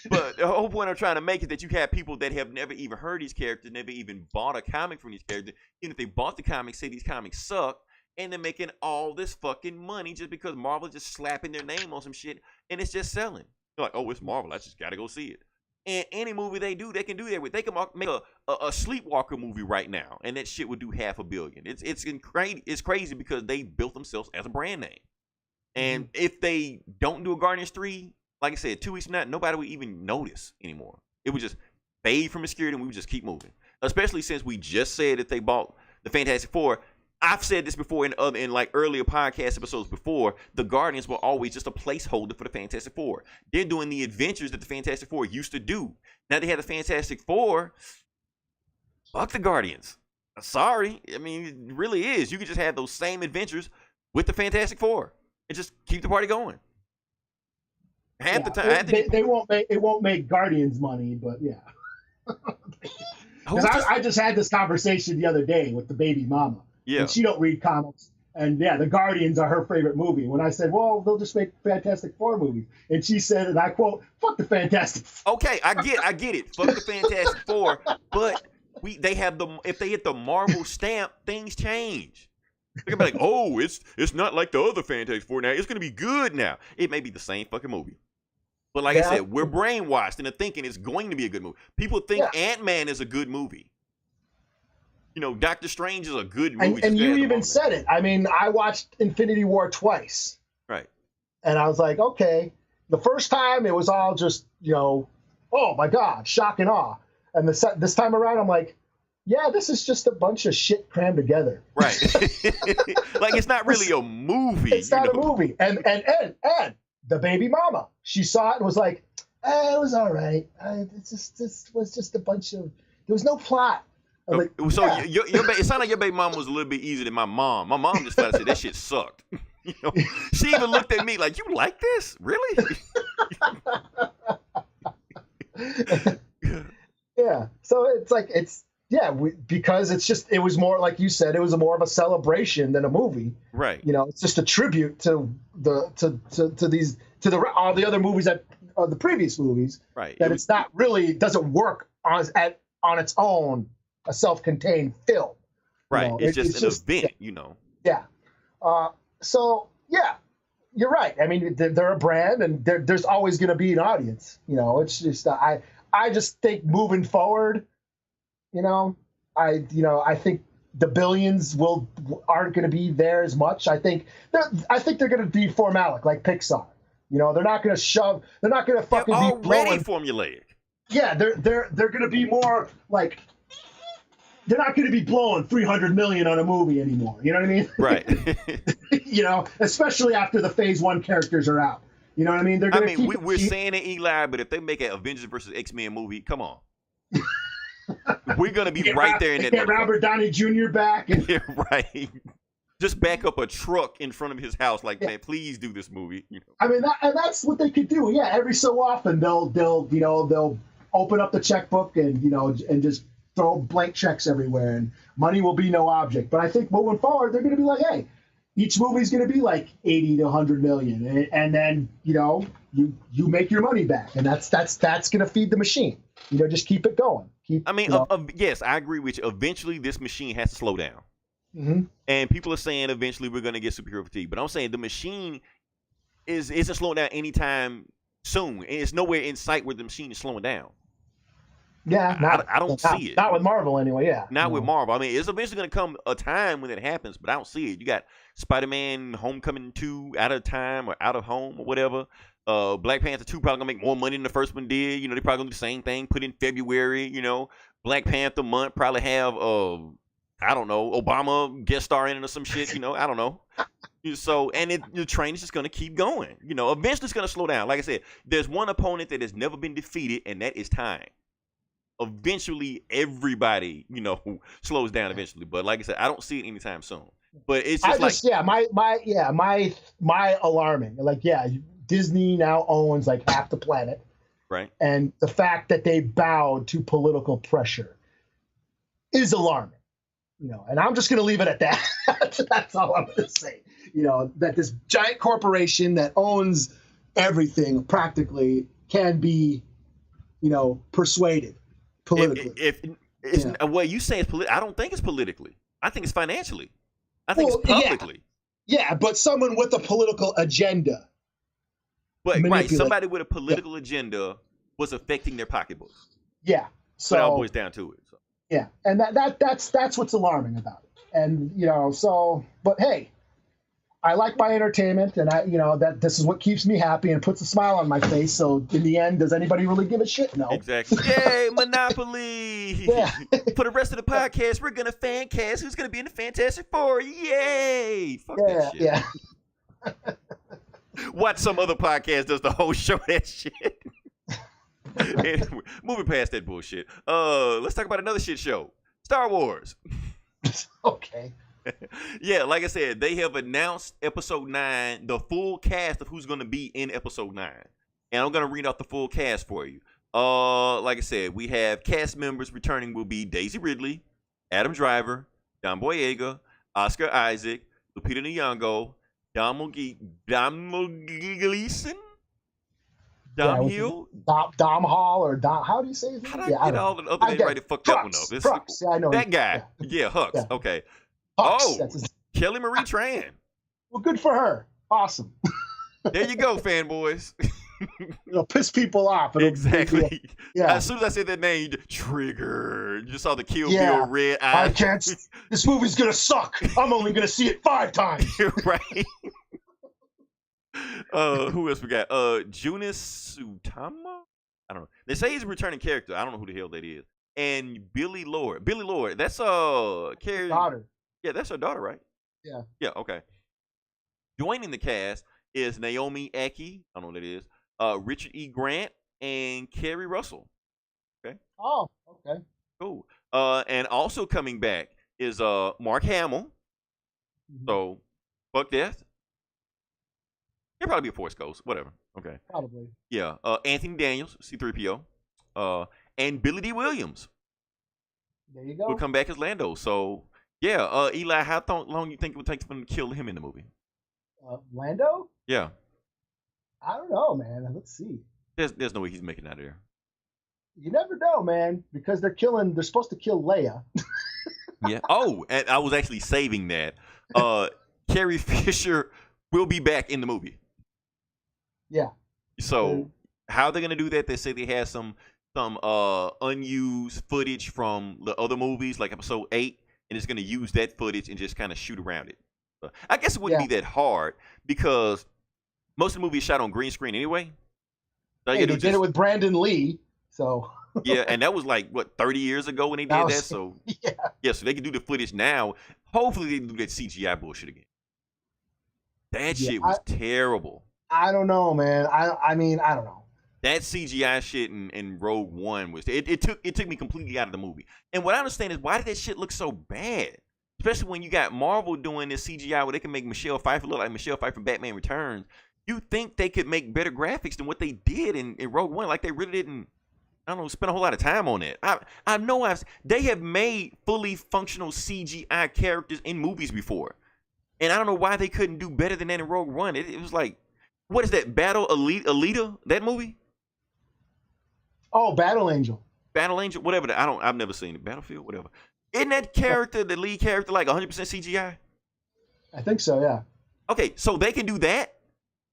But the whole point I'm trying to make is that you have people that have never even heard these characters, never even bought a comic from these characters. Even if they bought the comics, say these comics suck, and they're making all this fucking money just because Marvel just slapping their name on some shit, and it's just selling. They're like, oh, it's Marvel. I just got to go see it. And any movie they do, they can do that with. They can make a Sleepwalker movie right now, and that shit would do $500 million. It's crazy because they built themselves as a brand name. And if they don't do a Guardians 3, like I said, 2 weeks from now, nobody would even notice anymore. It would just fade from obscurity, and we would just keep moving. Especially since we just said that they bought the Fantastic Four. I've said this before in like earlier podcast episodes before. The Guardians were always just a placeholder for the Fantastic Four. They're doing the adventures that the Fantastic Four used to do. Now they have the Fantastic Four. Fuck the Guardians. Sorry. I mean, it really is. You could just have those same adventures with the Fantastic Four and just keep the party going. Half the time, it won't make Guardians money, but yeah. Because I just had this conversation the other day with the baby mama. Yeah. And she don't read comics. And yeah, the Guardians are her favorite movie. When I said, well, they'll just make Fantastic Four movies. And she said, and I quote, fuck the Fantastic Four. Okay, I get it. Fuck the Fantastic Four. But if they hit the Marvel stamp, things change. They're gonna be like, oh, it's not like the other Fantastic Four now. It's gonna be good now. It may be the same fucking movie. But like I said, we're brainwashed into thinking it's going to be a good movie. People think Ant-Man is a good movie. You know, Doctor Strange is a good movie. And you even said it. I mean, I watched Infinity War twice. Right. And I was like, okay. The first time, it was all just, oh my God, shock and awe. And this time around, I'm like, yeah, this is just a bunch of shit crammed together. Right. Like, it's not really a movie. It's not a movie. And the baby mama, she saw it and was like, it was all right. This was just a bunch of, there was no plot. Like, so it sounded like your baby mama was a little bit easier than my mom. My mom just flat said that shit sucked. She even looked at me like, "You like this? Really?" Yeah. So it's like because it was more like you said, it was more of a celebration than a movie. Right. It's just a tribute to all the other movies the previous movies. Right. That it's not really doesn't work on its own. A self-contained film. Right. It's just an event, Yeah. So, yeah, you're right. I mean, they're a brand, and there's always going to be an audience. It's just, I just think moving forward, I think the billions aren't going to be there as much. I think they're going to be formalic, like Pixar. They're not going to fucking be already formulaic. Yeah, they're going to be more like, they're not going to be blowing $300 million on a movie anymore. You know what I mean? Right. Especially after the Phase 1 characters are out. You know what I mean? They're going to we're saying it, Eli, but if they make an Avengers versus X-Men movie, come on. We're going to be right there in that. Get Robert Downey Jr. back. Yeah, right. Just back up a truck in front of his house, like, man, please do this movie. I mean, that's what they could do. Yeah, every so often they'll open up the checkbook and just throw blank checks everywhere, and money will be no object. But I think moving forward, they're going to be like, hey, each movie's going to be like 80 to 100 million, and then you make your money back, and that's going to feed the machine. Just keep it going. Yes, I agree with you. Eventually, this machine has to slow down, and people are saying eventually we're going to get superhero fatigue. But I'm saying the machine isn't slowing down anytime soon, and it's nowhere in sight where the machine is slowing down. Yeah, I don't see it. Not with Marvel, anyway. Yeah, not with Marvel. I mean, it's eventually going to come a time when it happens, but I don't see it. You got Spider-Man: Homecoming 2 out of time or out of home or whatever. Black Panther 2 probably gonna make more money than the first one did. They probably gonna do the same thing. Put in February. Black Panther month probably have I don't know, Obama guest star in it or some shit. I don't know. So the train is just gonna keep going. Eventually it's gonna slow down. Like I said, there's one opponent that has never been defeated, and that is time. Eventually everybody, slows down eventually. But like I said, I don't see it anytime soon. But it's just my alarming. Like, yeah, Disney now owns like half the planet. Right. And the fact that they bowed to political pressure is alarming. And I'm just going to leave it at that. That's all I'm going to say. That this giant corporation that owns everything practically can be, persuaded politically. What you say is political. I don't think it's politically. I think it's financially. I think it's publicly. Yeah, but someone with a political agenda. But right, somebody with a political agenda was affecting their pocketbooks. Yeah. So it all boils down to it. So. Yeah, and that's what's alarming about it. And but hey, I like my entertainment, and that this is what keeps me happy and puts a smile on my face. So in the end, does anybody really give a shit? No. Exactly. Yay, Monopoly! Yeah. For the rest of the podcast, we're gonna fan cast who's gonna be in the Fantastic Four. Yay! Fuck that shit. Yeah. Watch some other podcast does the whole show that shit. Anyway, moving past that bullshit. Let's talk about another shit show. Star Wars. Okay. Yeah, like I said, they have announced episode 9, the full cast of who's going to be in episode 9. And I'm going to read out the full cast for you. Like I said, we have cast members returning will be Daisy Ridley, Adam Driver, Don Boyega, Oscar Isaac, Lupita Nyong'o, Dom Gleason, Dom Hill, Dom Hall, or Dom. How do you say his name? How do I get all the other names right? Fuck that one up. Hux. Yeah, I know that guy. Yeah, Hux. Yeah. Okay. Hux, Kelly Marie Tran. Well, good for her. Awesome. There you go, fanboys. Piss people off. Exactly. Yeah. As soon as I said that name, trigger. You saw the Kill Bill red eye. I can't. This movie's gonna suck. I'm only gonna see it 5 times. Right. Who else we got? Junis Sutama? I don't know. They say he's a returning character. I don't know who the hell that is. And Billy Lord. Billy Lord. That's Carrie. Daughter. Yeah, that's her daughter, right? Yeah. Yeah, okay. Joining the cast is Naomi Ackie. I don't know what that is. Richard E. Grant and Kerry Russell. Okay. Oh, okay. Cool. And also coming back is Mark Hamill. Mm-hmm. So, fuck death. He'll probably be a Force Ghost. Whatever. Okay. Probably. Yeah. Anthony Daniels, C-3PO. And Billy D. Williams. There you go. Will come back as Lando. So, yeah. Eli, how long you think it would take for them to kill him in the movie? Lando? Yeah. I don't know, man. Let's see. There's no way he's making it out of there. You never know, man, because they're supposed to kill Leia. Yeah. Oh, and I was actually saving that. Carrie Fisher will be back in the movie. Yeah. So how are they gonna do that? They say they have some unused footage from the other movies, like episode 8, and it's gonna use that footage and just kind of shoot around it. So I guess it wouldn't be that hard because most of the movie is shot on green screen anyway. So they did it with Brandon Lee, so yeah, and that was like what 30 years ago when they did that. So yeah, so they can do the footage now. Hopefully they do that CGI bullshit again. That shit was terrible. I don't know, man. I mean, I don't know. That CGI shit in Rogue One was it took me completely out of the movie. And what I understand is why did that shit look so bad? Especially when you got Marvel doing this CGI where they can make Michelle Pfeiffer look like Michelle Pfeiffer from Batman Returns. You think they could make better graphics than what they did in Rogue One? Like they really didn't. I don't know, spend a whole lot of time on it. I know they have made fully functional CGI characters in movies before. And I don't know why they couldn't do better than that in Rogue One. It was like, what is that, Alita, that movie? Oh, Battle Angel. Battle Angel, whatever. I've never seen it. Battlefield, whatever. Isn't that character, the lead character, like 100% CGI? I think so, yeah. Okay, so they can do that,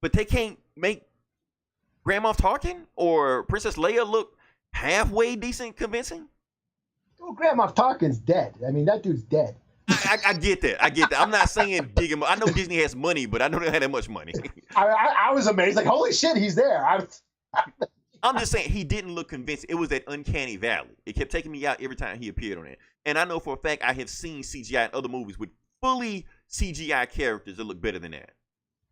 but they can't make Grand Moff Tarkin or Princess Leia look halfway decent, convincing? Well, Grand Moff Tarkin's dead. I mean, that dude's dead. I get that. I'm not saying dig him. I know Disney has money, but I don't have that much money. I was amazed. Like, holy shit, he's there. I'm just saying he didn't look convincing. It was that uncanny valley. It kept taking me out every time he appeared on it. And I know for a fact I have seen CGI in other movies with fully CGI characters that look better than that.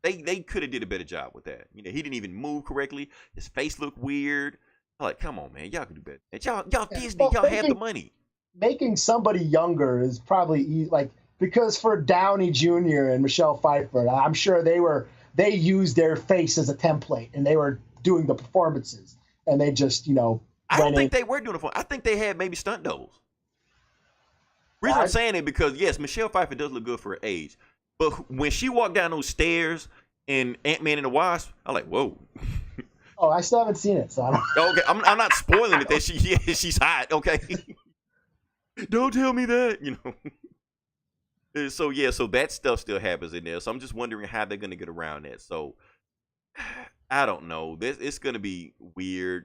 They could have did a better job with that. You know, he didn't even move correctly. His face looked weird. I'm like, come on, man, y'all can do better. Y'all Disney, y'all have the money. Making somebody younger is probably easy, like, because for Downey Jr. and Michelle Pfeiffer, I'm sure they used their face as a template and they were doing the performances and they just, I don't think they were doing it. I think they had maybe stunt doubles. Reason I'm saying it because yes, Michelle Pfeiffer does look good for her age, but when she walked down those stairs in Ant-Man and the Wasp, I'm like, whoa. Oh, I still haven't seen it, so I don't. Okay, I'm not spoiling it that she's hot. Okay, don't tell me that. So so that stuff still happens in there. So I'm just wondering how they're gonna get around that. So I don't know. It's gonna be weird.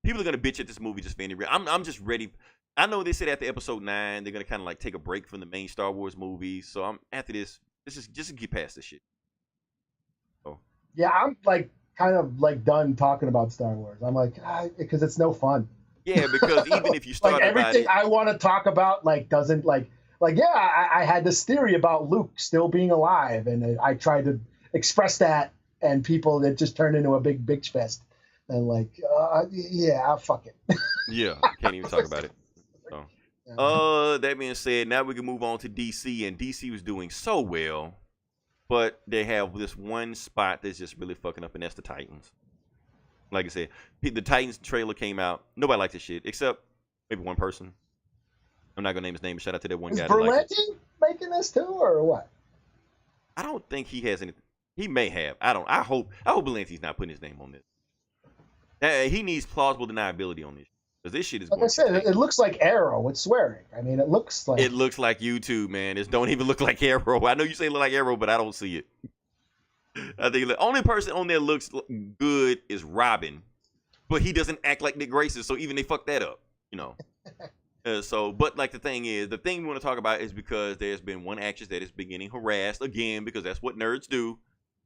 People are gonna bitch at this movie just for any reason. I'm just ready. I know they said after episode 9 they're gonna kind of like take a break from the main Star Wars movies. So I'm after this. This is just to get past this shit. So yeah, I'm like kind of like done talking about Star Wars. I'm like because it's no fun. Yeah, because even if you start like everything I want to talk about doesn't I had this theory about Luke still being alive, and I tried to express that, and people that just turned into a big bitch fest, and fuck it. Yeah, can't even talk about it. So. That being said, now we can move on to DC, and DC was doing so well, but they have this one spot that's just really fucking up, and that's the Titans. Like I said, the Titans trailer came out. Nobody liked this shit except maybe one person. I'm not gonna name his name. Shout out to that one guy. Is Berlanti making this too, or what? I don't think he has anything. He may have. I hope Berlanti's not putting his name on this. He needs plausible deniability on this because this shit is. Like I said, it looks like Arrow with swearing. I mean, it looks like YouTube, man. It don't even look like Arrow. I know you say it look like Arrow, but I don't see it. I think the only person on there looks good is Robin, but he doesn't act like Nick Grayson, so even they fucked that up, but like the thing we want to talk about is because there's been one actress that is beginning harassed again because that's what nerds do.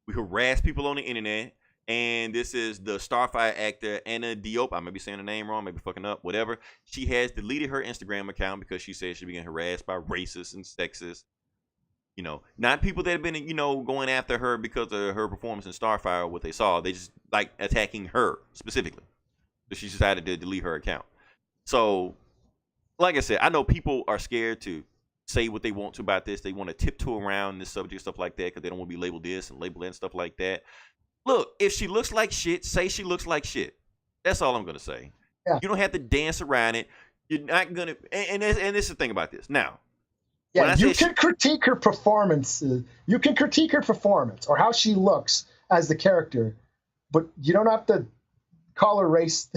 We harass people on the internet, and this is the Starfire actor Anna Diop. I may be saying her name wrong, maybe fucking up, whatever. She has deleted her Instagram account because she says she's being harassed by racists and sexists. Not people that have been, going after her because of her performance in Starfire or what they saw. They just like attacking her specifically. So she decided to delete her account. So, like I said, I know people are scared to say what they want to about this. They want to tiptoe around this subject, stuff like that, because they don't want to be labeled this and labeled that and stuff like that. Look, if she looks like shit, say she looks like shit. That's all I'm going to say. Yeah. You don't have to dance around it. You're not going to, and this is the thing about this. Now, yeah, you can critique her performance. You can critique her performance or how she looks as the character, but you don't have to call her race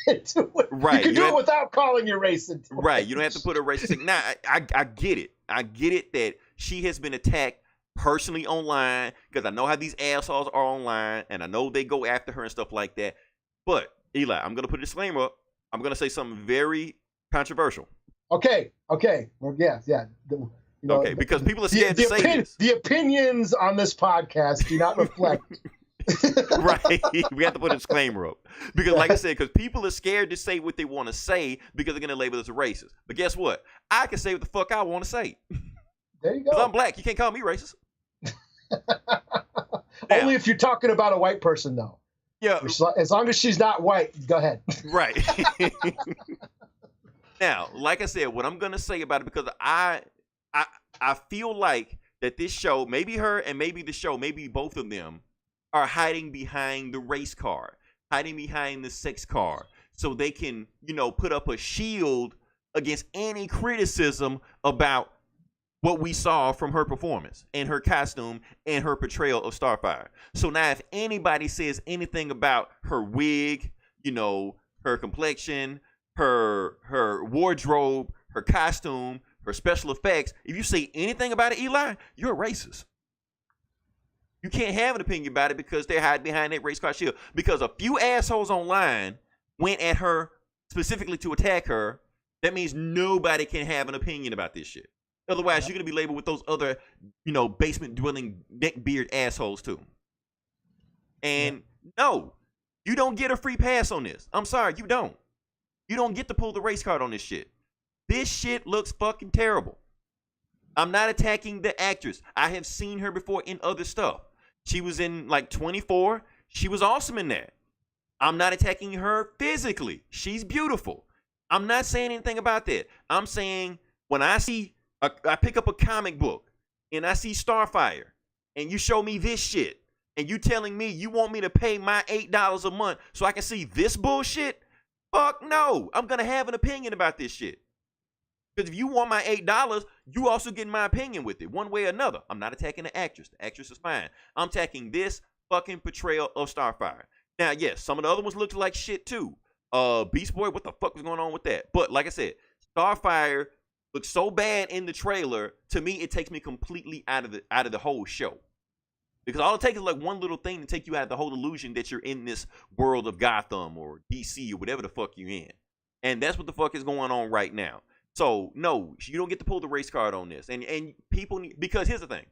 into it. Right. You can do it without calling your race into it. Right. You don't have to put a race into it. Now, I get it. I get it that she has been attacked personally online because I know how these assholes are online, and I know they go after her and stuff like that. But, Eli, I'm going to put a disclaimer up. I'm going to say something very controversial. Okay. Well, yeah. Okay, because people are scared to say this. The opinions on this podcast do not reflect. Right. We have to put a disclaimer up. Because, like I said, because people are scared to say what they want to say because they're going to label us a racist. But guess what? I can say what the fuck I want to say. There you go. Because I'm black. You can't call me racist. Only if you're talking about a white person, though. Yeah. As long as she's not white, go ahead. Right. Now, like I said, what I'm going to say about it, because I feel like that this show, maybe her and maybe the show, maybe both of them, are hiding behind the race card, hiding behind the sex card, so they can, put up a shield against any criticism about what we saw from her performance and her costume and her portrayal of Starfire. So now if anybody says anything about her wig, her complexion, her wardrobe, her costume, her special effects, if you say anything about it, Eli, you're a racist. You can't have an opinion about it because they're hiding behind that race car shield. Because a few assholes online went at her specifically to attack her. That means nobody can have an opinion about this shit. Otherwise, you're going to be labeled with those other, basement-dwelling, neck-beard assholes, too. And no, you don't get a free pass on this. I'm sorry, you don't. You don't get to pull the race card on this shit. This shit looks fucking terrible. I'm not attacking the actress. I have seen her before in other stuff. She was in, 24. She was awesome in that. I'm not attacking her physically. She's beautiful. I'm not saying anything about that. I'm saying when I pick up a comic book and I see Starfire, and you show me this shit, and you telling me you want me to pay my $8 a month so I can see this bullshit? Fuck no. I'm going to have an opinion about this shit. Because if you want my $8, you also get my opinion with it, one way or another. I'm not attacking the actress. The actress is fine. I'm attacking this fucking portrayal of Starfire. Now, yes, some of the other ones looked like shit too. Beast Boy, what the fuck was going on with that? But like I said, Starfire looked so bad in the trailer. To me, it takes me completely out of the whole show. Because all it takes is like one little thing to take you out of the whole illusion that you're in this world of Gotham or DC or whatever the fuck you're in. And that's what the fuck is going on right now. So, no, you don't get to pull the race card on this. And people need, because here's the thing.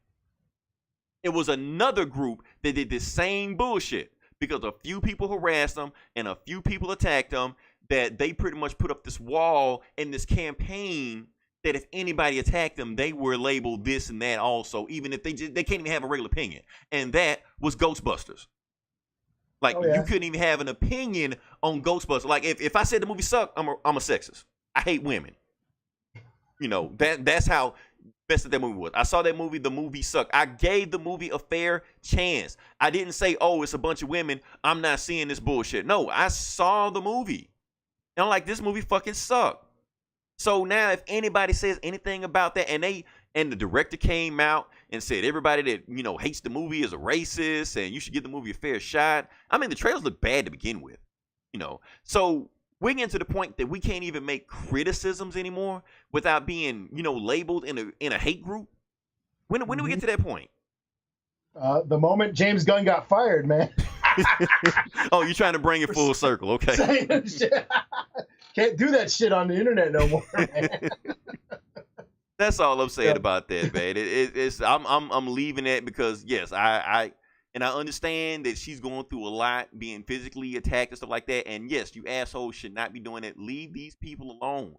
It was another group that did the same bullshit because a few people harassed them and a few people attacked them, that they pretty much put up this wall and this campaign that if anybody attacked them, they were labeled this and that also, even if they can't even have a regular opinion. And that was Ghostbusters. Like, you couldn't even have an opinion on Ghostbusters. Like, if I said the movie sucked, I'm a sexist. I hate women. You know, that's how best that movie was. I saw that movie. The movie sucked. I gave the movie a fair chance. I didn't say, oh, it's a bunch of women, I'm not seeing this bullshit. No, I saw the movie. And I'm like, this movie fucking sucked. So now if anybody says anything about that, and the director came out and said everybody that, you know, hates the movie is a racist and you should give the movie a fair shot. I mean, the trailers look bad to begin with, you know. So we're getting to the point that we can't even make criticisms anymore without being, you know, labeled in a hate group. When do we get to that point? The moment James Gunn got fired, man. Oh, you're trying to bring it full circle, okay? Can't do that shit on the internet no more, man. That's all I'm saying about that, man. I'm leaving it because yes, I understand that she's going through a lot, being physically attacked and stuff like that. And yes, you assholes should not be doing that. Leave these people alone.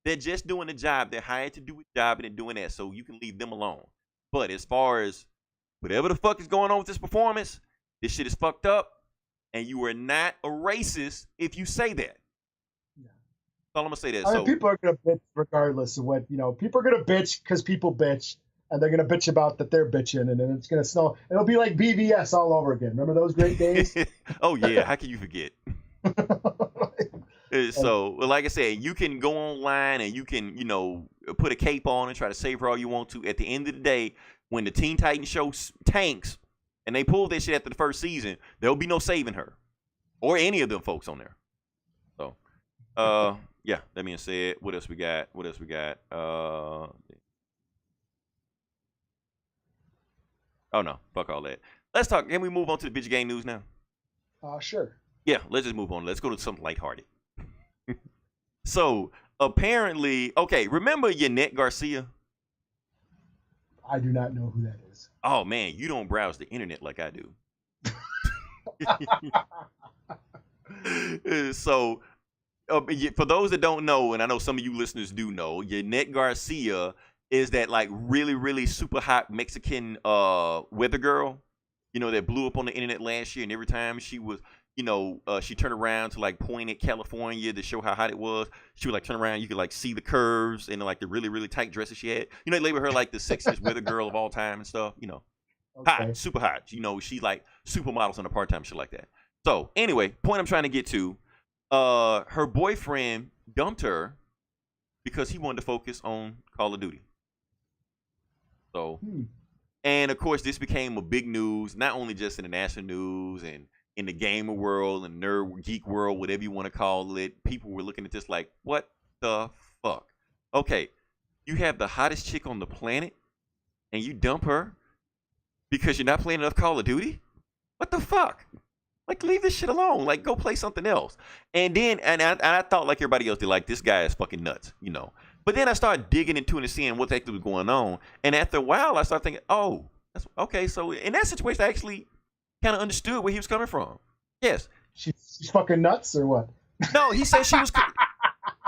They're just doing a job. They're hired to do a job and they're doing that, so you can leave them alone. But as far as whatever the fuck is going on with this performance, this shit is fucked up, and you are not a racist if you say that. I'm gonna say that. I mean, people are gonna bitch regardless of what, you know. People are gonna bitch because people bitch, and they're gonna bitch about that they're bitching, and then it's gonna snow. It'll be like BVS all over again. Remember those great days? Oh yeah, how can you forget? So, like I said, you can go online and you can, you know, put a cape on and try to save her all you want to. At the end of the day, when the Teen Titans show tanks and they pull that shit after the first season, there'll be no saving her or any of them folks on there. So, yeah, that being said, what else we got? Oh no, fuck all that. Let's talk. Can we move on to the video game news now? Sure. Yeah, let's just move on. Let's go to something lighthearted. So, apparently, okay, remember Yanette Garcia? I do not know who that is. Oh man, you don't browse the internet like I do. So, for those that don't know, and I know some of you listeners do know, Yanette Garcia is that like really, really super hot Mexican weather girl, you know, that blew up on the internet last year. And every time she was, you know, she turned around to like point at California to show how hot it was. She would like turn around, you could like see the curves and like the really, really tight dresses she had. You know, they label her like the sexiest weather girl of all time and stuff. You know, hot, super hot. You know, she like supermodels on a part-time shit like that. So anyway, point I'm trying to get to. Her boyfriend dumped her because he wanted to focus on Call of Duty. So, and of course, this became a big news, not only just in the national news and in the gamer world and nerd geek world, whatever you want to call it. People were looking at this like, what the fuck? Okay, you have the hottest chick on the planet and you dump her because you're not playing enough Call of Duty? What the fuck? Like, leave this shit alone. Like, go play something else. And then, I thought like everybody else did, like, this guy is fucking nuts, you know. But then I started digging into it and seeing what the heck was going on. And after a while, I started thinking, oh, that's okay. So in that situation, I actually kind of understood where he was coming from. Yes. She's fucking nuts or what? No, he said she was cool.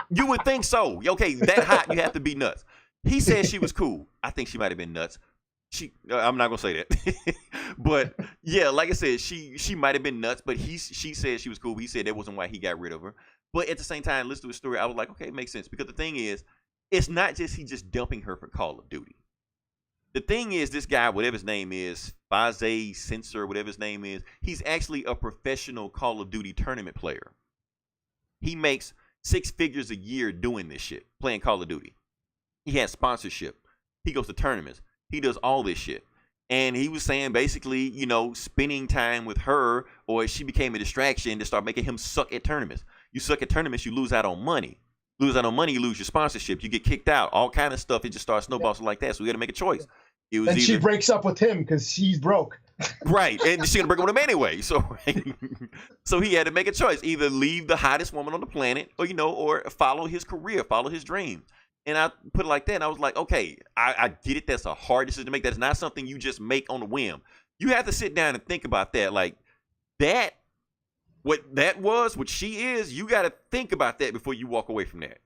You would think so. Okay, that hot, you have to be nuts. He said she was cool. I think she might have been nuts. I'm not gonna say that, but yeah, like I said, she might have been nuts, but she said she was cool. He said that wasn't why he got rid of her. But at the same time, listen to the story. I was like, okay, it makes sense because the thing is, it's not just he just dumping her for Call of Duty. The thing is, this guy, whatever his name is, Faze Sensor, whatever his name is, he's actually a professional Call of Duty tournament player. He makes 6 figures a year doing this shit, playing Call of Duty. He has sponsorship. He goes to tournaments. He does all this shit. And he was saying basically, spending time with her, or she became a distraction to start making him suck at tournaments. You suck at tournaments, you lose out on money. Lose out on money, you lose your sponsorship. You get kicked out. All kind of stuff. It just starts snowballing like that. So we got to make a choice. It was and she breaks up with him because she's broke. Right. And she's going to break up with him anyway. So so he had to make a choice. Either leave the hottest woman on the planet or follow his career, follow his dreams. And I put it like that, and I was like, okay, I get it. That's a hard decision to make. That's not something you just make on a whim. You have to sit down and think about that. Like, what that was, what she is, you got to think about that before you walk away from that,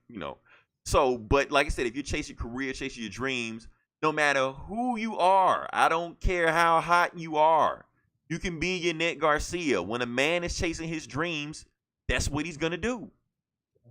So, but like I said, if you're chasing your career, chasing your dreams, no matter who you are, I don't care how hot you are, you can be Yannette Garcia. When a man is chasing his dreams, that's what he's going to do.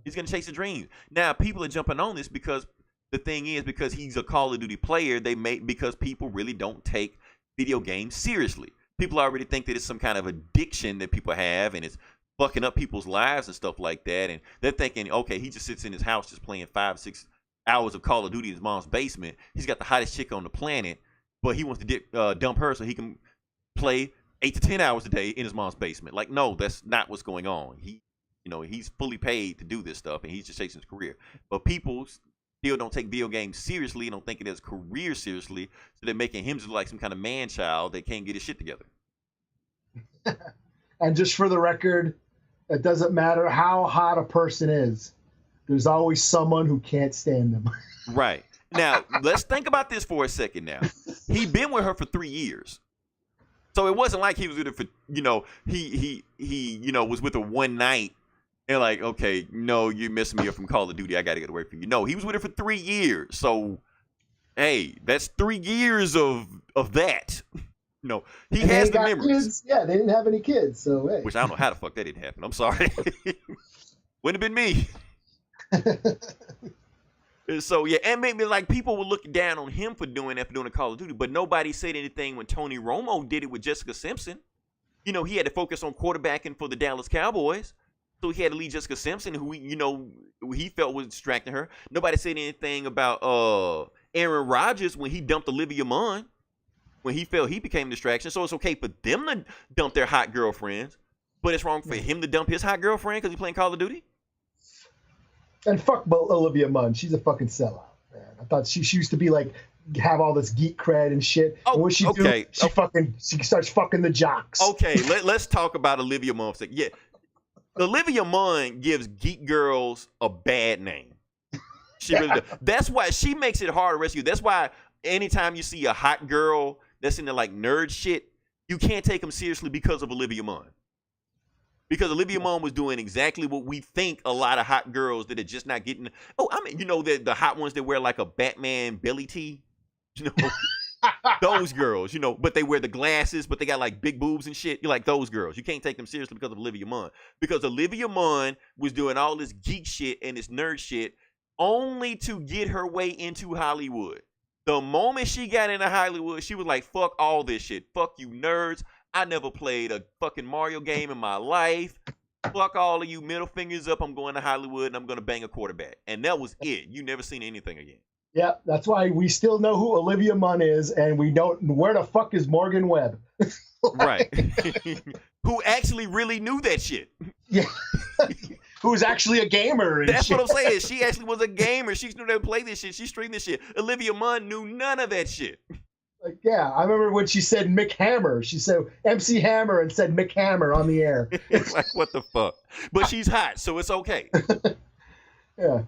He's going to chase the dreams. Now, people are jumping on this because the thing is, because he's a Call of Duty player, because people really don't take video games seriously. People already think that it's some kind of addiction that people have, and it's fucking up people's lives and stuff like that. And they're thinking, okay, he just sits in his house just playing 5-6 hours of Call of Duty in his mom's basement. He's got the hottest chick on the planet, but he wants to dump her so he can play 8 to 10 hours a day in his mom's basement. Like, no, that's not what's going on. He's fully paid to do this stuff, and he's just chasing his career. But people still don't take video games seriously, don't think it as a career seriously, so they're making him just like some kind of man-child that can't get his shit together. And just for the record, it doesn't matter how hot a person is. There's always someone who can't stand them. Right. Now, let's think about this for a second now. He'd been with her for 3 years. So it wasn't like he was with her for, he was with her one night. And like, okay, no, you're missing me up from Call of Duty. I got to get away from you. No, he was with her for 3 years. So, hey, that's 3 years of that. He and has the memories. Kids. Yeah, they didn't have any kids. So, hey. Which I don't know how the fuck that didn't happen. I'm sorry. Wouldn't have been me. So, yeah, and maybe like people were looking down on him for doing that, for doing a Call of Duty. But nobody said anything when Tony Romo did it with Jessica Simpson. He had to focus on quarterbacking for the Dallas Cowboys. So he had to lead Jessica Simpson, who he felt was distracting her. Nobody said anything about Aaron Rodgers when he dumped Olivia Munn. When he felt he became a distraction. So it's okay for them to dump their hot girlfriends, but it's wrong for him to dump his hot girlfriend because he's playing Call of Duty. And fuck Olivia Munn. She's a fucking sellout, man. I thought she used to be like, have all this geek cred and shit. Oh, and what she do? She starts fucking the jocks. Okay, let's talk about Olivia Munn for a second. Yeah. Olivia Munn gives geek girls a bad name. She really does. That's why she makes it hard to rescue. That's why anytime you see a hot girl that's into like nerd shit, you can't take them seriously because of Olivia Munn. Because Olivia Munn was doing exactly what we think a lot of hot girls that are just not getting. Oh, I mean, the hot ones that wear like a Batman belly tee. Those girls, but they wear the glasses, but they got like big boobs and shit. You're like those girls. You can't take them seriously because of Olivia Munn. Because Olivia Munn was doing all this geek shit and this nerd shit only to get her way into Hollywood. The moment she got into Hollywood, she was like, fuck all this shit. Fuck you nerds. I never played a fucking Mario game in my life. Fuck all of you, middle fingers up. I'm going to Hollywood and I'm going to bang a quarterback. And that was it. You never seen anything again. Yeah, that's why we still know who Olivia Munn is, and we don't. Where the fuck is Morgan Webb? Right. Who actually really knew that shit. Yeah. Who's actually a gamer. And that's shit. what I'm saying. She actually was a gamer. She knew how to play this shit. She streamed this shit. Olivia Munn knew none of that shit. Like, yeah, I remember when she said Mick Hammer. She said MC Hammer and said Mick Hammer on the air. It's like, what the fuck? But she's hot, so it's okay. Yeah.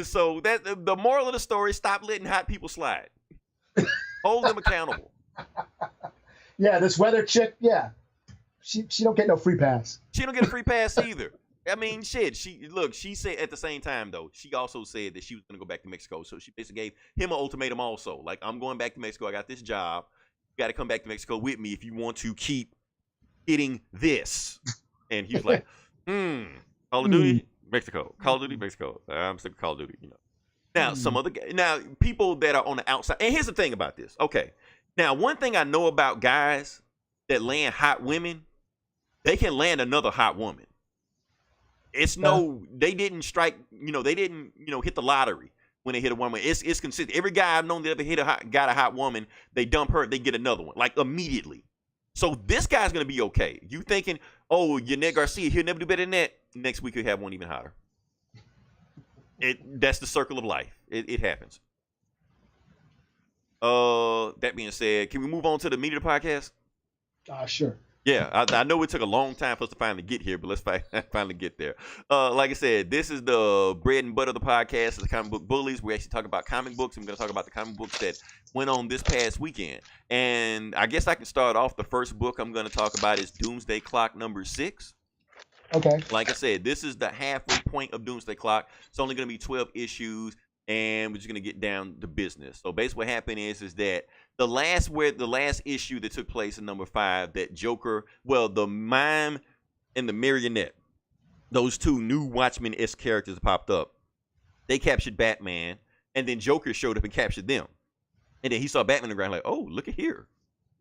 So that the moral of the story: stop letting hot people slide. Hold them accountable. Yeah, this weather chick. Yeah, she don't get no free pass. She don't get a free pass either. I mean, shit. She said at the same time though. She also said that she was gonna go back to Mexico. So she basically gave him an ultimatum also. Like, I'm going back to Mexico. I got this job. You got to come back to Mexico with me if you want to keep getting this. And he was like, Call of Duty. Mexico. Call of Duty, Mexico. I'm sick of Call of Duty, Now, now people that are on the outside, and here's the thing about this. Okay, now one thing I know about guys that land hot women, they can land another hot woman. It's they didn't strike, they didn't, hit the lottery when they hit a woman. It's consistent. Every guy I've known that ever got a hot woman, they dump her, they get another one, like immediately. So this guy's gonna be okay. You thinking, oh, Yannick Garcia, he'll never do better than that. Next week he'll have one even hotter. That's the circle of life. It happens. That being said, can we move on to the meat of the podcast? Sure. Yeah, I know it took a long time for us to finally get here, but let's finally get there. Like I said, this is the bread and butter of the podcast. It's the Comic Book Bullies. We actually talk about comic books. I'm going to talk about the comic books that went on this past weekend. And I guess I can start off. The first book I'm going to talk about is Doomsday Clock number 6. Okay. Like I said, this is the halfway point of Doomsday Clock. It's only going to be 12 issues, and we're just going to get down to business. So basically what happened is that the last issue that took place in number 5, that Joker, the mime and the marionette, those two new Watchmen-esque characters popped up. They captured Batman, and then Joker showed up and captured them. And then he saw Batman on the ground like, oh, look at here.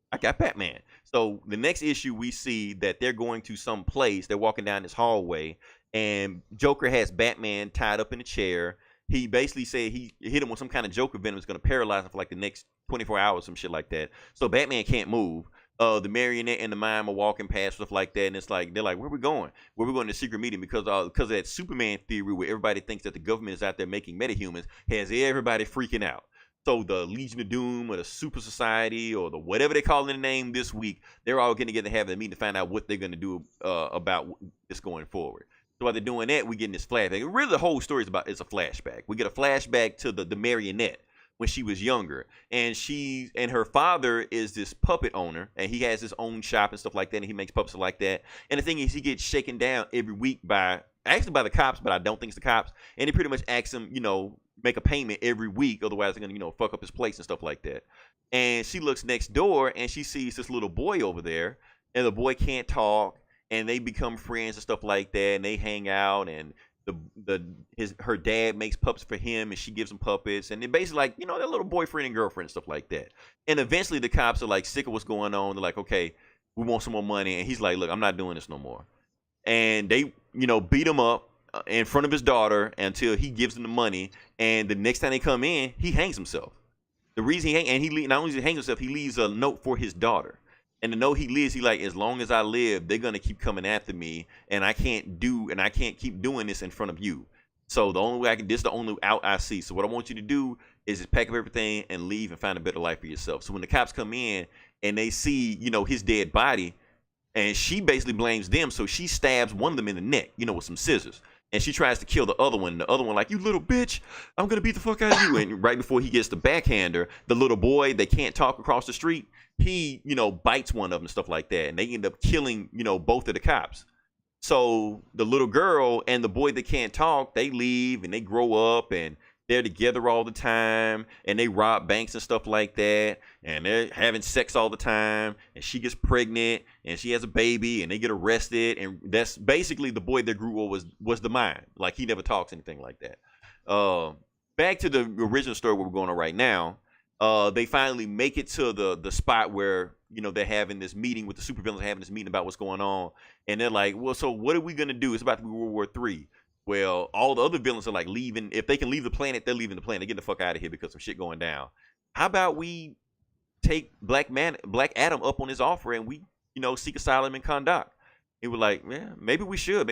I got Batman. So the next issue we see that they're going to some place. They're walking down this hallway, and Joker has Batman tied up in a chair. He basically said he hit him with some kind of Joker venom that's going to paralyze him for like the next 24 hours, some shit like that. So Batman can't move. The marionette and the mime are walking past, stuff like that, and it's like they're like, where we going? Where we going to secret meeting? Because of that Superman theory where everybody thinks that the government is out there making metahumans has everybody freaking out. So the Legion of Doom or the Super Society or the whatever they call it in the name this week, they're all getting together to have a meeting to find out what they're going to do about this going forward. So while they're doing that, we get in this flashback. Really, the whole story is a flashback. We get a flashback to the marionette when she was younger, and her father is this puppet owner, and he has his own shop and stuff like that, and he makes puppets like that. And the thing is, he gets shaken down every week by the cops, but I don't think it's the cops. And they pretty much ask him, make a payment every week, otherwise they're gonna, fuck up his place and stuff like that. And she looks next door and she sees this little boy over there, and the boy can't talk, and they become friends and stuff like that, and they hang out, and her dad makes puppets for him, and she gives him puppets, and they're basically like, their little boyfriend and girlfriend and stuff like that. And eventually the cops are like sick of what's going on. They're like, okay, we want some more money, and he's like, look, I'm not doing this no more. And they, beat him up in front of his daughter until he gives them the money. And the next time they come in, he hangs himself. The reason not only does he hang himself, he leaves a note for his daughter. And the note he leaves, he like, as long as I live, they're gonna keep coming after me, and I can't keep doing this in front of you. So the only way this is the only out I see. So what I want you to do is just pack up everything and leave and find a better life for yourself. So when the cops come in and they see, his dead body, and she basically blames them, so she stabs one of them in the neck, with some scissors. And she tries to kill the other one. The other one like, you little bitch, I'm going to beat the fuck out of you. And right before he gets the backhander, the little boy, they can't talk across the street, he, bites one of them and stuff like that. And they end up killing, both of the cops. So the little girl and the boy that can't talk, they leave and they grow up and they're together all the time, and they rob banks and stuff like that, and they're having sex all the time, and she gets pregnant, and she has a baby, and they get arrested, and that's basically the boy that grew up was the mime. Like, he never talks anything like that. Back to the original story where we're going on right now. They finally make it to the spot where, they're having this meeting with the supervillains, having this meeting about what's going on, and they're like, well, so what are we going to do? It's about to be World War III. Well, all the other villains are like leaving. If they can leave the planet, they're leaving the planet. They're getting the fuck out of here because some shit going down. How about we take Black Adam up on his offer and we, seek asylum in Kahndaq? He was like, yeah, maybe we should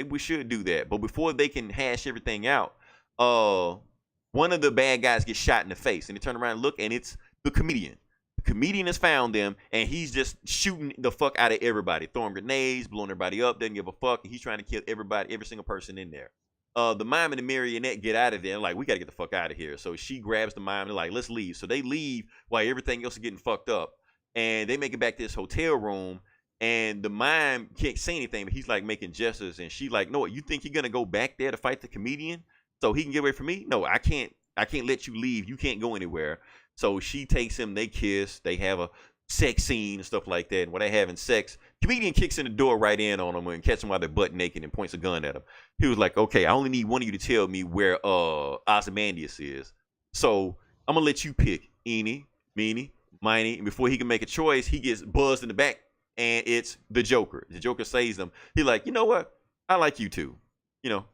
do that. But before they can hash everything out, one of the bad guys gets shot in the face, and they turn around and look, and it's the comedian. The comedian has found them, and he's just shooting the fuck out of everybody, throwing grenades, blowing everybody up, doesn't give a fuck, and he's trying to kill everybody, every single person in there. The mime and the marionette get out of there, like, we gotta get the fuck out of here. So she grabs the mime and like, let's leave. So they leave while everything else is getting fucked up, and they make it back to this hotel room, and the mime can't say anything, but he's like making gestures, and she like, no, you think you're gonna go back there to fight the comedian so he can get away from me? No, I can't let you leave. You can't go anywhere. So she takes him, they kiss, they have a sex scene and stuff like that. And when they're having sex, comedian kicks in the door right in on them and catches them while they're butt naked and points a gun at them. He was like, okay, I only need one of you to tell me where Ozymandias is. So I'm gonna let you pick eeny, meeny, miny, and before he can make a choice, he gets buzzed in the back, and it's the Joker. The Joker saves him. He's like, you know what? I like you too.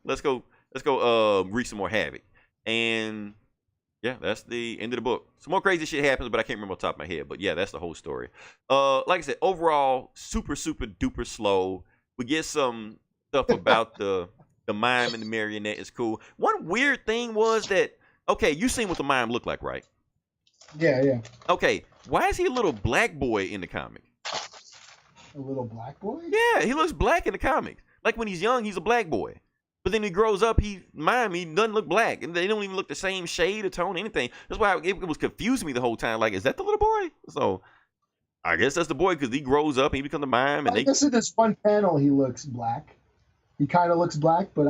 Let's go wreak some more havoc. And yeah, that's the end of the book. Some more crazy shit happens, but I can't remember off the top of my head. But yeah, that's the whole story. Like I said, overall, super, super duper slow. We get some stuff about the mime and the marionette is cool. One weird thing was that, okay, you seen what the mime looked like, right? Yeah. Okay, why is he a little black boy in the comic? A little black boy? Yeah, he looks black in the comics. Like when he's young, he's a black boy. But then he grows up, he doesn't look black. And they don't even look the same shade or tone, anything. That's why it was confusing me the whole time. Like, is that the little boy? So I guess that's the boy because he grows up and he becomes a mime. And I guess in this one panel he looks black. He kind of looks black, but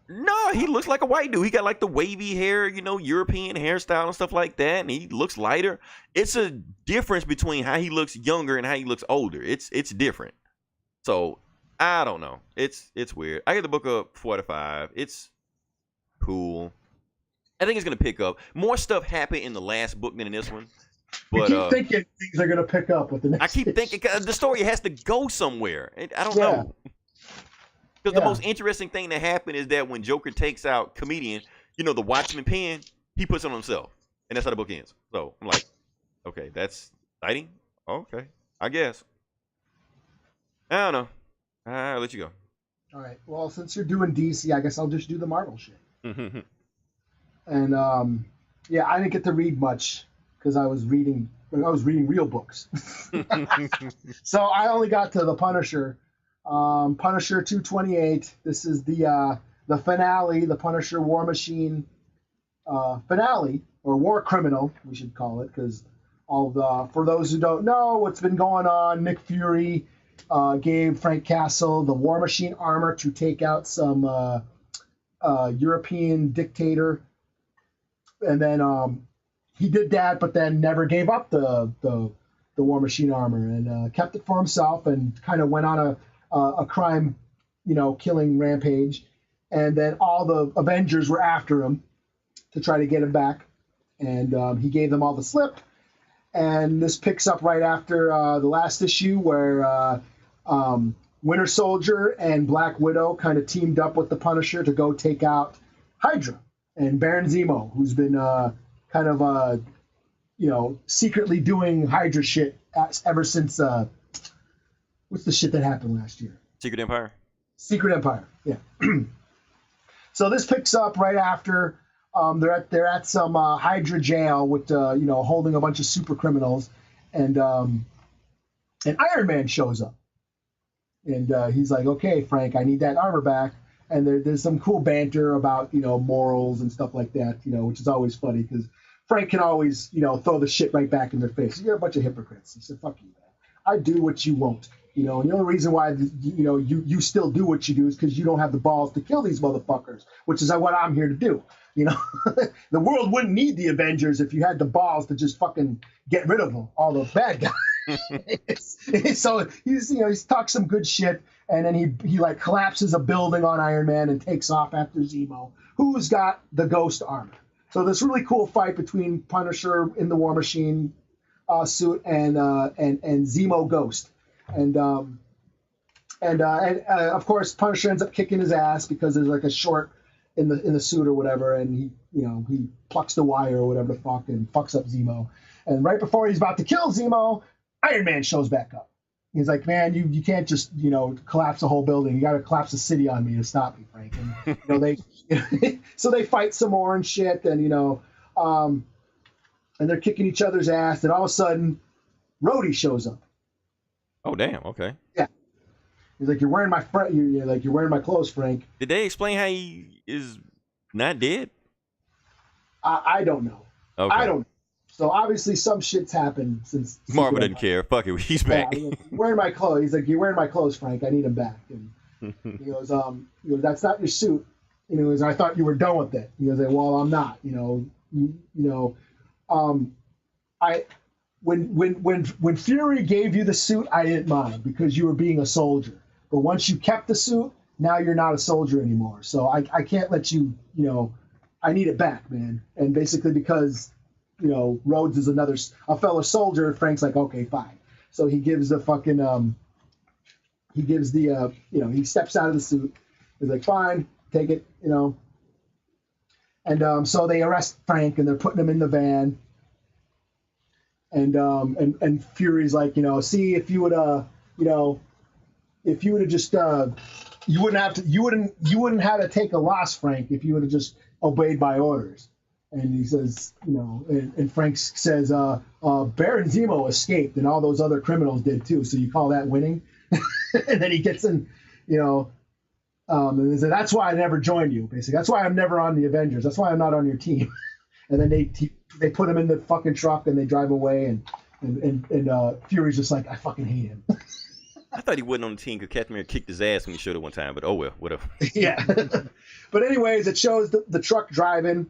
No, he looks like a white dude. He got like the wavy hair, European hairstyle and stuff like that. And he looks lighter. It's a difference between how he looks younger and how he looks older. It's different. So I don't know. It's weird. I get the book up 4 out of 5. It's cool. I think it's gonna pick up. More stuff happened in the last book than in this one. But I keep thinking things are gonna pick up with the next. I keep thinking the story has to go somewhere. I don't know. Because the most interesting thing that happened is that when Joker takes out Comedian, the Watchman pen, he puts it on himself. And that's how the book ends. So I'm like, okay, that's exciting. Okay, I guess. I don't know. I'll let you go. All right. Well, since you're doing DC, I guess I'll just do the Marvel shit. And I didn't get to read much because I was reading real books. So I only got to the Punisher. Punisher 228. This is the finale, the Punisher War Machine finale, or War Criminal, we should call it, because for those who don't know what's been going on, Nick Fury gave Frank Castle the War Machine armor to take out some European dictator, and then he did that, but then never gave up the War Machine armor and kept it for himself, and kind of went on a crime, killing rampage. And then all the Avengers were after him to try to get him back. And he gave them all the slip. And this picks up right after the last issue where Winter Soldier and Black Widow kind of teamed up with the Punisher to go take out Hydra. And Baron Zemo, who's been kind of, secretly doing Hydra shit ever since... what's the shit that happened last year? Secret Empire, yeah. So this picks up right after they're at some Hydra jail with holding a bunch of super criminals, and Iron Man shows up, and he's like, "Okay, Frank, I need that armor back." And there's some cool banter about morals and stuff like that, which is always funny because Frank can always throw the shit right back in their face. You're a bunch of hypocrites. He said, "Fuck you, man. I do what you won't." And the only reason why you still do what you do is because you don't have the balls to kill these motherfuckers, which is what I'm here to do. The world wouldn't need the Avengers if you had the balls to just fucking get rid of them, all the bad guys. So he's talked some good shit, and then he like collapses a building on Iron Man and takes off after Zemo, who's got the Ghost armor. So this really cool fight between Punisher in the War Machine suit and Zemo Ghost. And of course Punisher ends up kicking his ass because there's like a short in the suit or whatever, and he plucks the wire or whatever the fuck and fucks up Zemo. And right before he's about to kill Zemo, Iron Man shows back up. He's like, "Man, you can't just collapse the whole building. You got to collapse the city on me to stop me, Frank." And they so they fight some more and shit, and and they're kicking each other's ass, and all of a sudden Rhodey shows up. Oh damn! Okay. Yeah. He's like, "You're wearing my you're wearing my clothes, Frank." Did they explain how he is not dead? I don't know. Okay. I don't know. So obviously some shit's happened since. Marvel doesn't care. Fuck it. He's back. You're wearing my clothes. He's like, "You're wearing my clothes, Frank. I need him back." And he goes, "That's not your suit." He goes, "I thought you were done with it." He goes, "Well, I'm not. When Fury gave you the suit, I didn't mind because you were being a soldier. But once you kept the suit, now you're not a soldier anymore. So I can't let you, I need it back, man. And basically because, you know, Rhodes is a fellow soldier, Frank's like, okay, fine. So he gives the fucking, he steps out of the suit. He's like, fine, take it, you know. And so they arrest Frank and they're putting him in the van. And Fury's like, you know, see, if you would have just you wouldn't have to take a loss, Frank, if you would have just obeyed my orders. And he says, you know, and Frank says, Baron Zemo escaped and all those other criminals did too. So you call that winning? And then he gets in, you know, and he said, that's why I never joined you, basically. That's why I'm never on the Avengers. That's why I'm not on your team. And then they put him in the fucking truck and they drive away. And Fury's just like, I fucking hate him. I thought he wasn't on the team because Captain America kicked his ass when he showed it one time. But oh well, whatever. Yeah. But anyways, it shows the truck driving,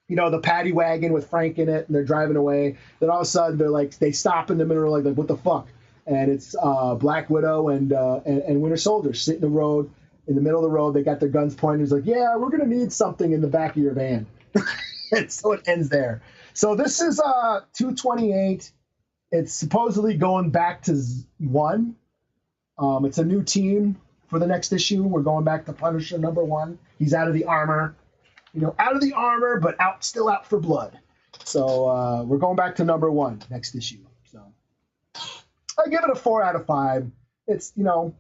you know, the paddy wagon with Frank in it, and they're driving away. Then all of a sudden, they stop in the middle, like what the fuck? And it's Black Widow and Winter Soldier sitting in the middle of the road. They got their guns pointed. It's like, yeah, we're gonna need something in the back of your van. And so it ends there. So this is 228. It's supposedly going back to 1. It's a new team for the next issue. We're going back to Punisher #1. He's out of the armor, but still out for blood. So we're going back to #1 next issue. So I give it a 4 out of 5. It's, you know,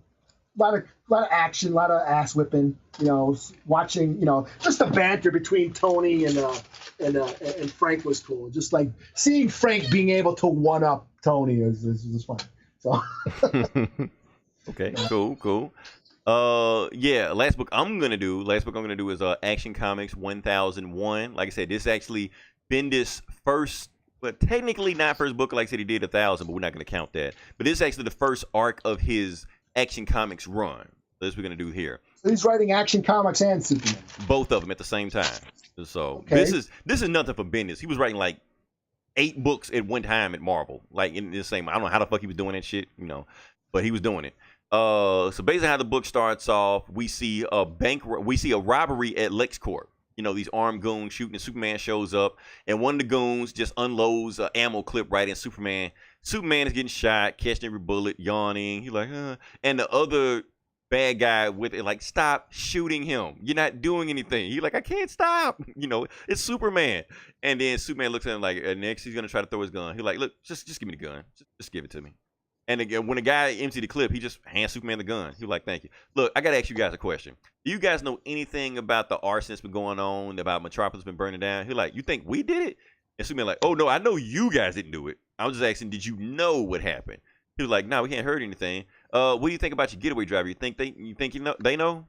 a lot of action, a lot of ass whipping. You know, watching, you know, just the banter between Tony and Frank was cool. Just like seeing Frank being able to one up Tony is fun. So. Okay, cool. Last book I'm gonna do is Action Comics 1001. Like I said, this actually Bendis' first, but technically not first book. Like I said, he did 1,000, but we're not gonna count that. But this is actually the first arc of his Action Comics run. That's what we're gonna do here. So he's writing Action Comics and Superman. Both of them at the same time. So okay. This is nothing for Bendis. He was writing like 8 books at one time at Marvel. Like in the same. I don't know how the fuck he was doing that shit, you know, but he was doing it. So basically how the book starts off, we see a robbery at LexCorp. You know, these armed goons shooting, and Superman shows up, and one of the goons just unloads an ammo clip right in Superman. Superman is getting shot, catching every bullet, yawning. He's like, and the other bad guy with it, like, stop shooting him. You're not doing anything. He's like, I can't stop. You know, it's Superman. And then Superman looks at him like, next he's gonna try to throw his gun. He's like, look, just give me the gun. Just give it to me. And again, when the guy emptied the clip, he just hands Superman the gun. He was like, thank you. Look, I got to ask you guys a question. Do you guys know anything about the arson that's been going on, about Metropolis been burning down? He's like, you think we did it? And Superman like, oh, no, I know you guys didn't do it. I was just asking, did you know what happened? He was like, no, we can't heard anything. What do you think about your getaway driver? You think they know?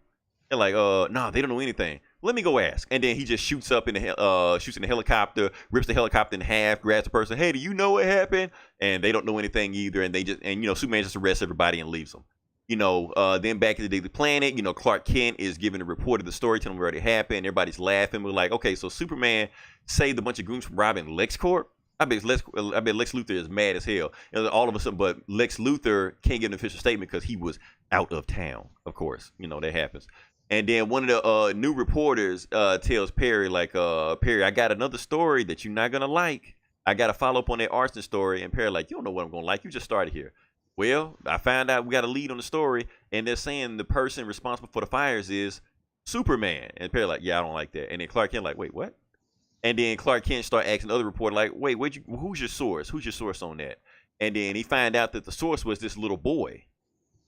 They're like, no, they don't know anything. Let me go ask. And then he just shoots in the helicopter, rips the helicopter in half, grabs the person. Hey, do you know what happened? And they don't know anything either. And Superman just arrests everybody and leaves them. You know, then back in the Daily Planet, you know, Clark Kent is giving a report of the story, telling them what already happened. Everybody's laughing. We're like, okay, so Superman saved a bunch of goons from robbing LexCorp. I bet Lex Luthor is mad as hell. And all of a sudden, but Lex Luthor can't give an official statement because he was out of town. Of course, you know that happens. And then one of the new reporters tells Perry, like, Perry, I got another story that you're not going to like. I got to follow up on that arson story. And Perry, like, you don't know what I'm going to like. You just started here. Well, I found out we got a lead on the story. And they're saying the person responsible for the fires is Superman. And Perry, like, yeah, I don't like that. And then Clark Kent, like, wait, what? And then Clark Kent start asking the other reporter, like, wait, who's your source? Who's your source on that? And then he find out that the source was this little boy,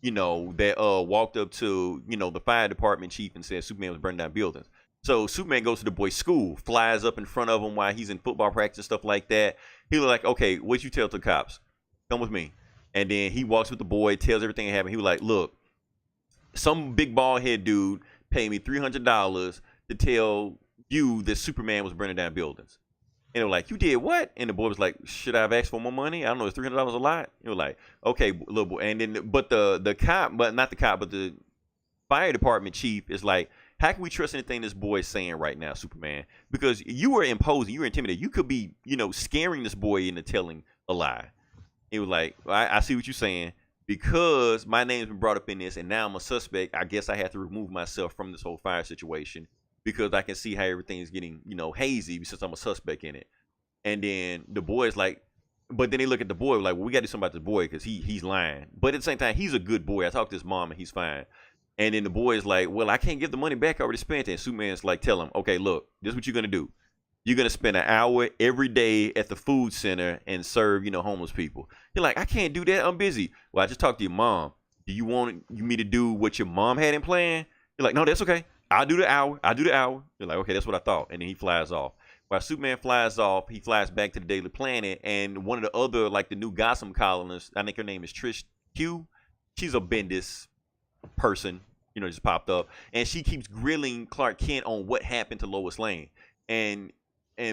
you know, that walked up to, you know, the fire department chief and said Superman was burning down buildings. So Superman goes to the boy's school, flies up in front of him while he's in football practice and stuff like that. He was like, okay, what'd you tell the cops? Come with me. And then he walks with the boy, tells everything that happened. He was like, look, some big bald head dude paid me $300 to tell you that Superman was burning down buildings. And they were like, you did what? And the boy was like, should I have asked for more money? I don't know, is $300 a lot? He was like, okay, little boy. And then, but the cop, but not the cop, but the fire department chief is like, how can we trust anything this boy is saying right now, Superman? Because you were imposing, you were intimidating. You could be, you know, scaring this boy into telling a lie. He was like, I see what you're saying. Because my name's been brought up in this and now I'm a suspect, I guess I have to remove myself from this whole fire situation. because I can see how everything's getting, hazy since I'm a suspect in it. And then the boy's like, but then they look at the boy like, well, we got to do something about this boy because he's lying. But at the same time, he's a good boy. I talked to his mom and he's fine. And then the boy is like, well, I can't give the money back. I already spent it. And Superman's like, tell him, okay, look, this is what you're going to do. You're going to spend an hour every day at the food center and serve, homeless people. You're like, I can't do that. I'm busy. Well, I just talked to your mom. Do you want me to do what your mom had in plan? You're like, no, that's okay. I'll do the hour. You're like, okay, that's what I thought. And then he flies off. While Superman flies off, he flies back to the Daily Planet, and one of the other, like the new Gotham colonists, I think her name is Trish Q. She's a Bendis person, just popped up, and she keeps grilling Clark Kent on what happened to Lois Lane, and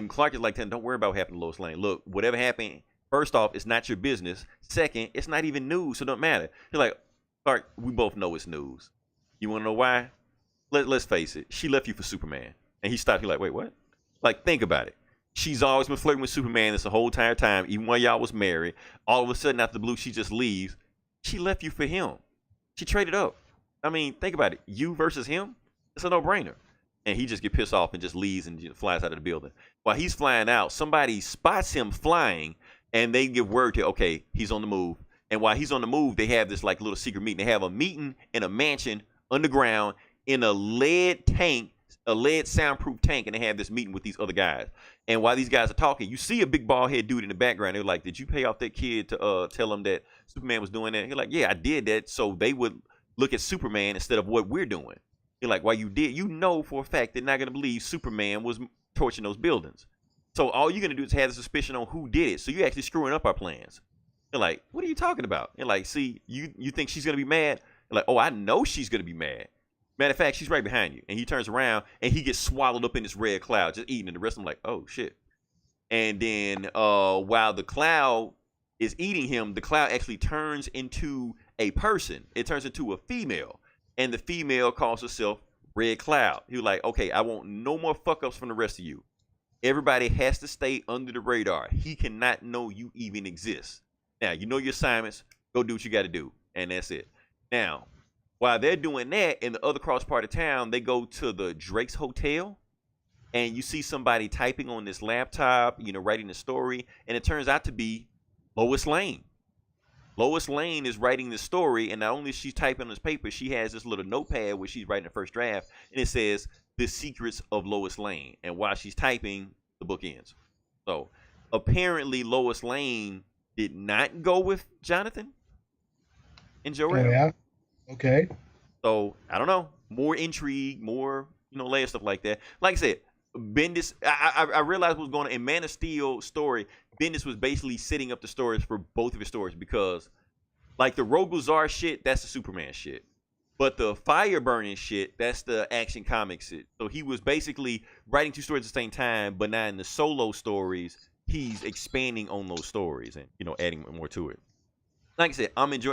Clark is like, don't worry about what happened to Lois Lane. Look, whatever happened, first off, it's not your business. Second, it's not even news, so it don't matter. You're like, Clark, we both know it's news. You want to know why? Let's face it. She left you for Superman, and he stopped. You're like, wait, what? Like, think about it. She's always been flirting with Superman this whole entire time, even while y'all was married. All of a sudden, out the blue, she just leaves. She left you for him. She traded up. I mean, think about it. You versus him? It's a no-brainer. And he just get pissed off and just leaves and flies out of the building. While he's flying out, somebody spots him flying, and they give word to, okay, he's on the move. And while he's on the move, they have this like little secret meeting. They have a meeting in a mansion underground in a lead tank, a lead soundproof tank, and they have this meeting with these other guys. And while these guys are talking, you see a big bald head dude in the background. They're like, did you pay off that kid to tell him that Superman was doing that? You're like, yeah, I did that so they would look at Superman instead of what we're doing. You're like, why you did? You know for a fact they're not going to believe Superman was torching those buildings. So all you're going to do is have a suspicion on who did it. So you're actually screwing up our plans. You're like, what are you talking about? You're like, see, you think she's going to be mad? You're like, oh, I know she's going to be mad. Matter of fact, she's right behind you. And he turns around and he gets swallowed up in this red cloud, just eating. And the rest of them like, oh, shit. And then while the cloud is eating him, the cloud actually turns into a person. It turns into a female. And the female calls herself Red Cloud. He was like, okay, I want no more fuck-ups from the rest of you. Everybody has to stay under the radar. He cannot know you even exist. Now, you know your assignments. Go do what you got to do. And that's it. Now, while they're doing that, in the other cross part of town, they go to the Drake's Hotel, and you see somebody typing on this laptop, writing a story, and it turns out to be Lois Lane. Lois Lane is writing this story, and not only is she typing on this paper, she has this little notepad where she's writing the first draft, and it says, The Secrets of Lois Lane. And while she's typing, the book ends. So, apparently, Lois Lane did not go with Jonathan and Jor-El. Oh, yeah? Okay. So I don't know. More intrigue, more layer stuff like that. Like I said, Bendis. I realized what was going on in Man of Steel story. Bendis was basically setting up the stories for both of his stories because, like the Rogozar shit, that's the Superman shit, but the fire burning shit, that's the Action Comics shit. So he was basically writing two stories at the same time, but now in the solo stories, he's expanding on those stories and adding more to it. Like I said,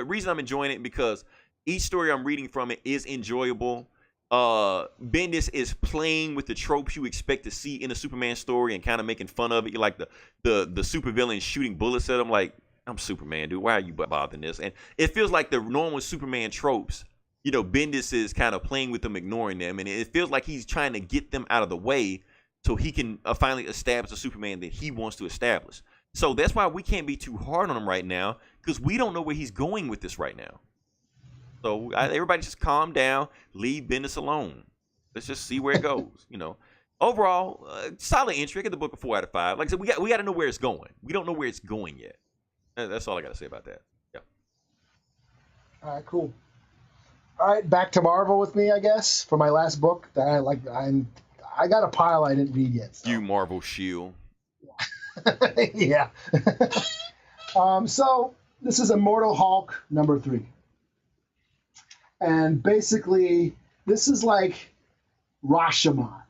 reason I'm enjoying it because each story I'm reading from it is enjoyable. Bendis is playing with the tropes you expect to see in a Superman story and kind of making fun of it. You're like the supervillain shooting bullets at him. Like, I'm Superman, dude. Why are you bothering this? And it feels like the normal Superman tropes. Bendis is kind of playing with them, ignoring them, and it feels like he's trying to get them out of the way so he can finally establish a Superman that he wants to establish. So that's why we can't be too hard on him right now because we don't know where he's going with this right now. So everybody just calm down, leave Bendis alone. Let's just see where it goes. Overall, solid entry. I get the book a 4 out of 5. Like I said, we got to know where it's going. We don't know where it's going yet. That's all I got to say about that. Yeah. All right, cool. All right, back to Marvel with me, I guess, for my last book that I like. I got a pile I didn't read yet. So. You Marvel shield. Yeah. So this is Immortal Hulk number 3. And basically, this is like Rashomon.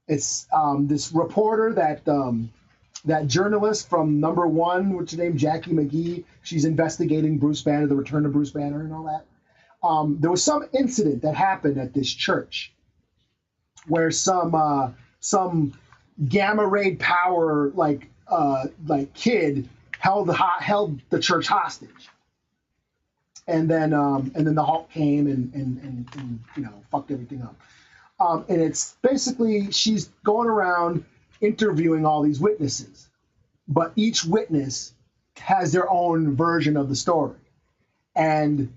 It's this reporter that journalist from number 1, which is named Jackie McGee. She's investigating Bruce Banner, the return of Bruce Banner, and all that. There was some incident that happened at this church where some gamma ray power like kid held the church hostage. And then the Hulk came and fucked everything up. And it's basically she's going around interviewing all these witnesses, but each witness has their own version of the story. And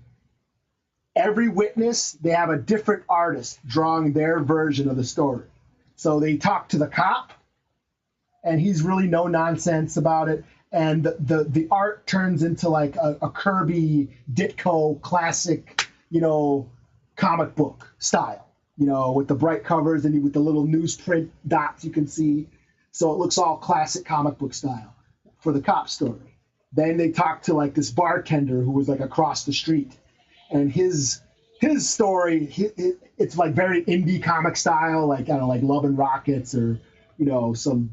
every witness, they have a different artist drawing their version of the story. So they talk to the cop, and he's really no nonsense about it. And the art turns into like a Kirby Ditko classic, comic book style, with the bright covers and with the little newsprint dots you can see. So it looks all classic comic book style for the cop story. Then they talk to like this bartender who was like across the street, and his story, it's like very indie comic style, like I don't know, like Love and Rockets or some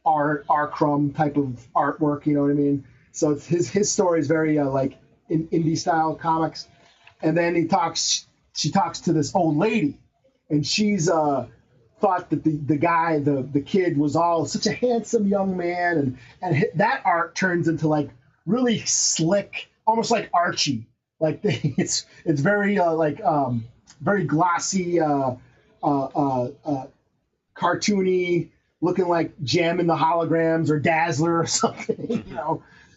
R. Crumb type of artwork, you know what I mean? So it's his story is very like indie style comics. And then she talks to this old lady, and she's thought that the guy, the kid, was all such a handsome young man, and that art turns into like really slick, almost like Archie. Like it's very very glossy, cartoony, looking like Jam in the Holograms or Dazzler or something,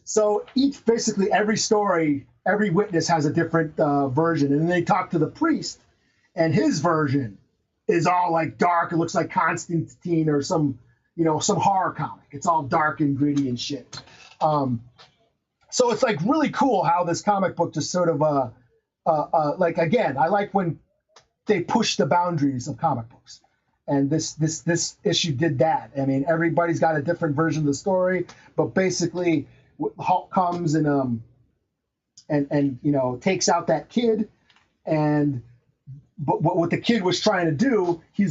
So basically every story, every witness has a different version, and then they talk to the priest, and his version is all like dark. It looks like Constantine or some horror comic. It's all dark and gritty and shit. So it's like really cool how this comic book just sort of like, again, I like when they push the boundaries of comic books, and this issue did that. I mean, everybody's got a different version of the story, but basically Hulk comes and takes out that kid, but what the kid was trying to do, he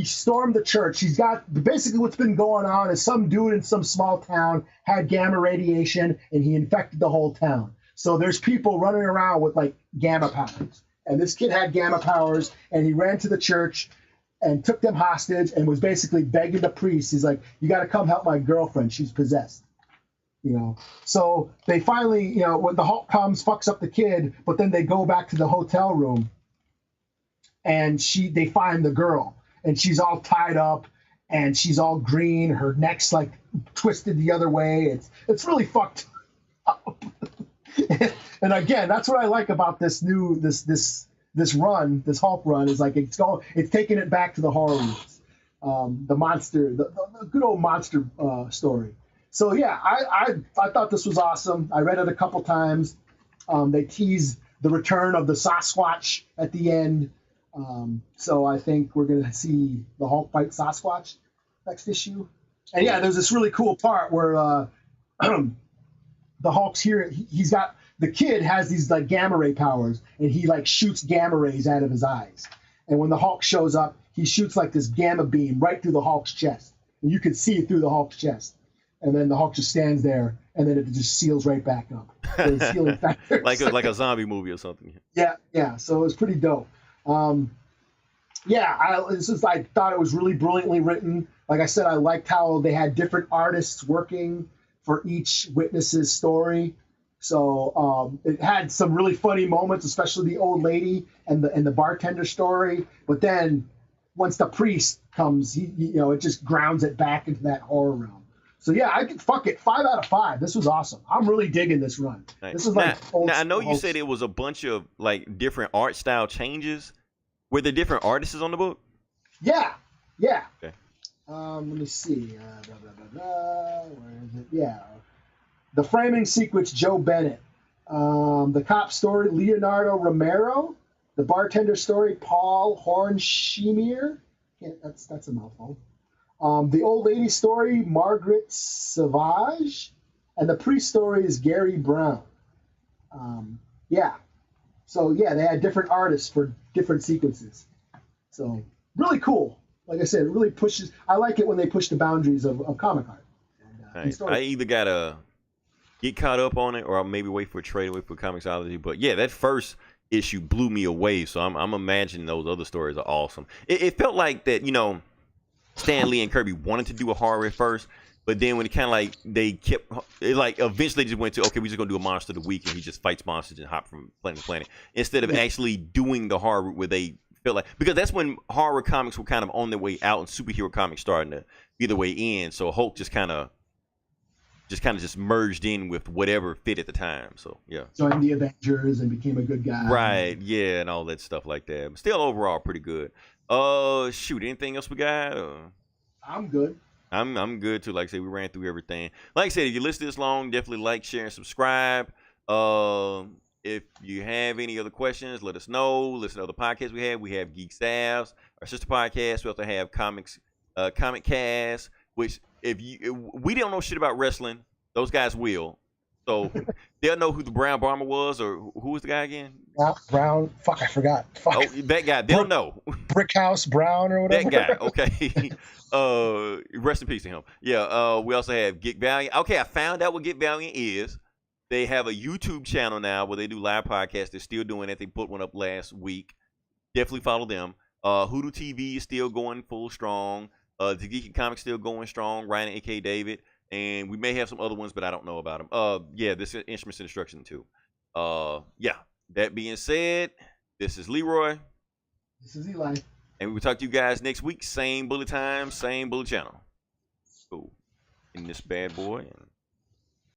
stormed the church. He's got basically what's been going on is some dude in some small town had gamma radiation, and he infected the whole town. So there's people running around with like gamma powers, and this kid had gamma powers, and he ran to the church and took them hostage and was basically begging the priest. He's like, "You got to come help my girlfriend. She's possessed." So they finally, when the Hulk comes, fucks up the kid, but then they go back to the hotel room, and they find the girl, and she's all tied up, and she's all green. Her neck's like twisted the other way. It's really fucked up. And again, that's what I like about this run, this Hulk run, is like it's taking it back to the horror roots, the monster, the good old monster story. So yeah, I thought this was awesome. I read it a couple times. They tease the return of the Sasquatch at the end. So I think we're going to see the Hulk fight Sasquatch next issue. And yeah, there's this really cool part where the Hulk's here. The kid has these like gamma ray powers, and he like shoots gamma rays out of his eyes. And when the Hulk shows up, he shoots like this gamma beam right through the Hulk's chest. And you can see it through the Hulk's chest. And then the Hulk just stands there, and then it just seals right back up. So it's sealing factor. like a zombie movie or something. Yeah. So it was pretty dope. I thought it was really brilliantly written. Like I said, I liked how they had different artists working for each witness's story. So it had some really funny moments, especially the old lady and the bartender story. But then once the priest comes, it just grounds it back into that horror realm. So yeah, I could 5 out of 5. This was awesome. I'm really digging this run. Nice. This is like now I know you said it was a bunch of like different art style changes. Were there different artists on the book? Yeah. Okay. Let me see. Where is it? Yeah. The framing sequence, Joe Bennett. The cop story, Leonardo Romero. The bartender story, Paul Hornschemir. That's a mouthful. The old lady story, Margaret Savage. And the priest story is Gary Brown. So yeah, they had different artists for different sequences. So really cool. Like I said, it really pushes. I like it when they push the boundaries of comic art. And, I either gotta get caught up on it, or I'll maybe wait for a trade, wait for Comixology. But yeah, that first issue blew me away. So I'm imagining those other stories are awesome. It felt like that, Stan Lee and Kirby wanted to do a horror at first, but then when it kind of like they kept it, like eventually just went to, okay, we're just gonna do a monster of the week, and he just fights monsters and hop from planet to planet, instead of actually doing the horror where they felt like, because that's when horror comics were kind of on their way out and superhero comics starting to be their way in. So Hulk just kind of merged in with whatever fit at the time. So yeah. Joined the Avengers and became a good guy. Right. Yeah, and all that stuff like that. But still, overall, pretty good. Shoot. Anything else we got? I'm good. I'm good too. Like I said, we ran through everything. Like I said, if you listen this long, definitely like, share, and subscribe. If you have any other questions, let us know. Listen to other podcasts we have. We have Geek Savs, our sister podcast. We also have Comic Cast, which we don't know shit about wrestling, those guys will. So they'll know who the Brown Bomber was, or who was the guy again? Brown. Fuck, I forgot. Fuck. Oh, that guy. They'll know. Brickhouse Brown or whatever. That guy. Okay. Rest in peace to him. Yeah. We also have Get Valiant. Okay, I found out what Get Valiant is. They have a YouTube channel now where they do live podcasts. They're still doing it. They put one up last week. Definitely follow them. Hoodoo TV is still going full strong. The Geeky Comics still going strong. Ryan, a.k.a. David. And we may have some other ones, but I don't know about them. Yeah, this is Instruments and Instruction too. Yeah. That being said, this is Leroy. This is Eli. And we will talk to you guys next week. Same bullet time, same bullet channel. Cool. In this bad boy.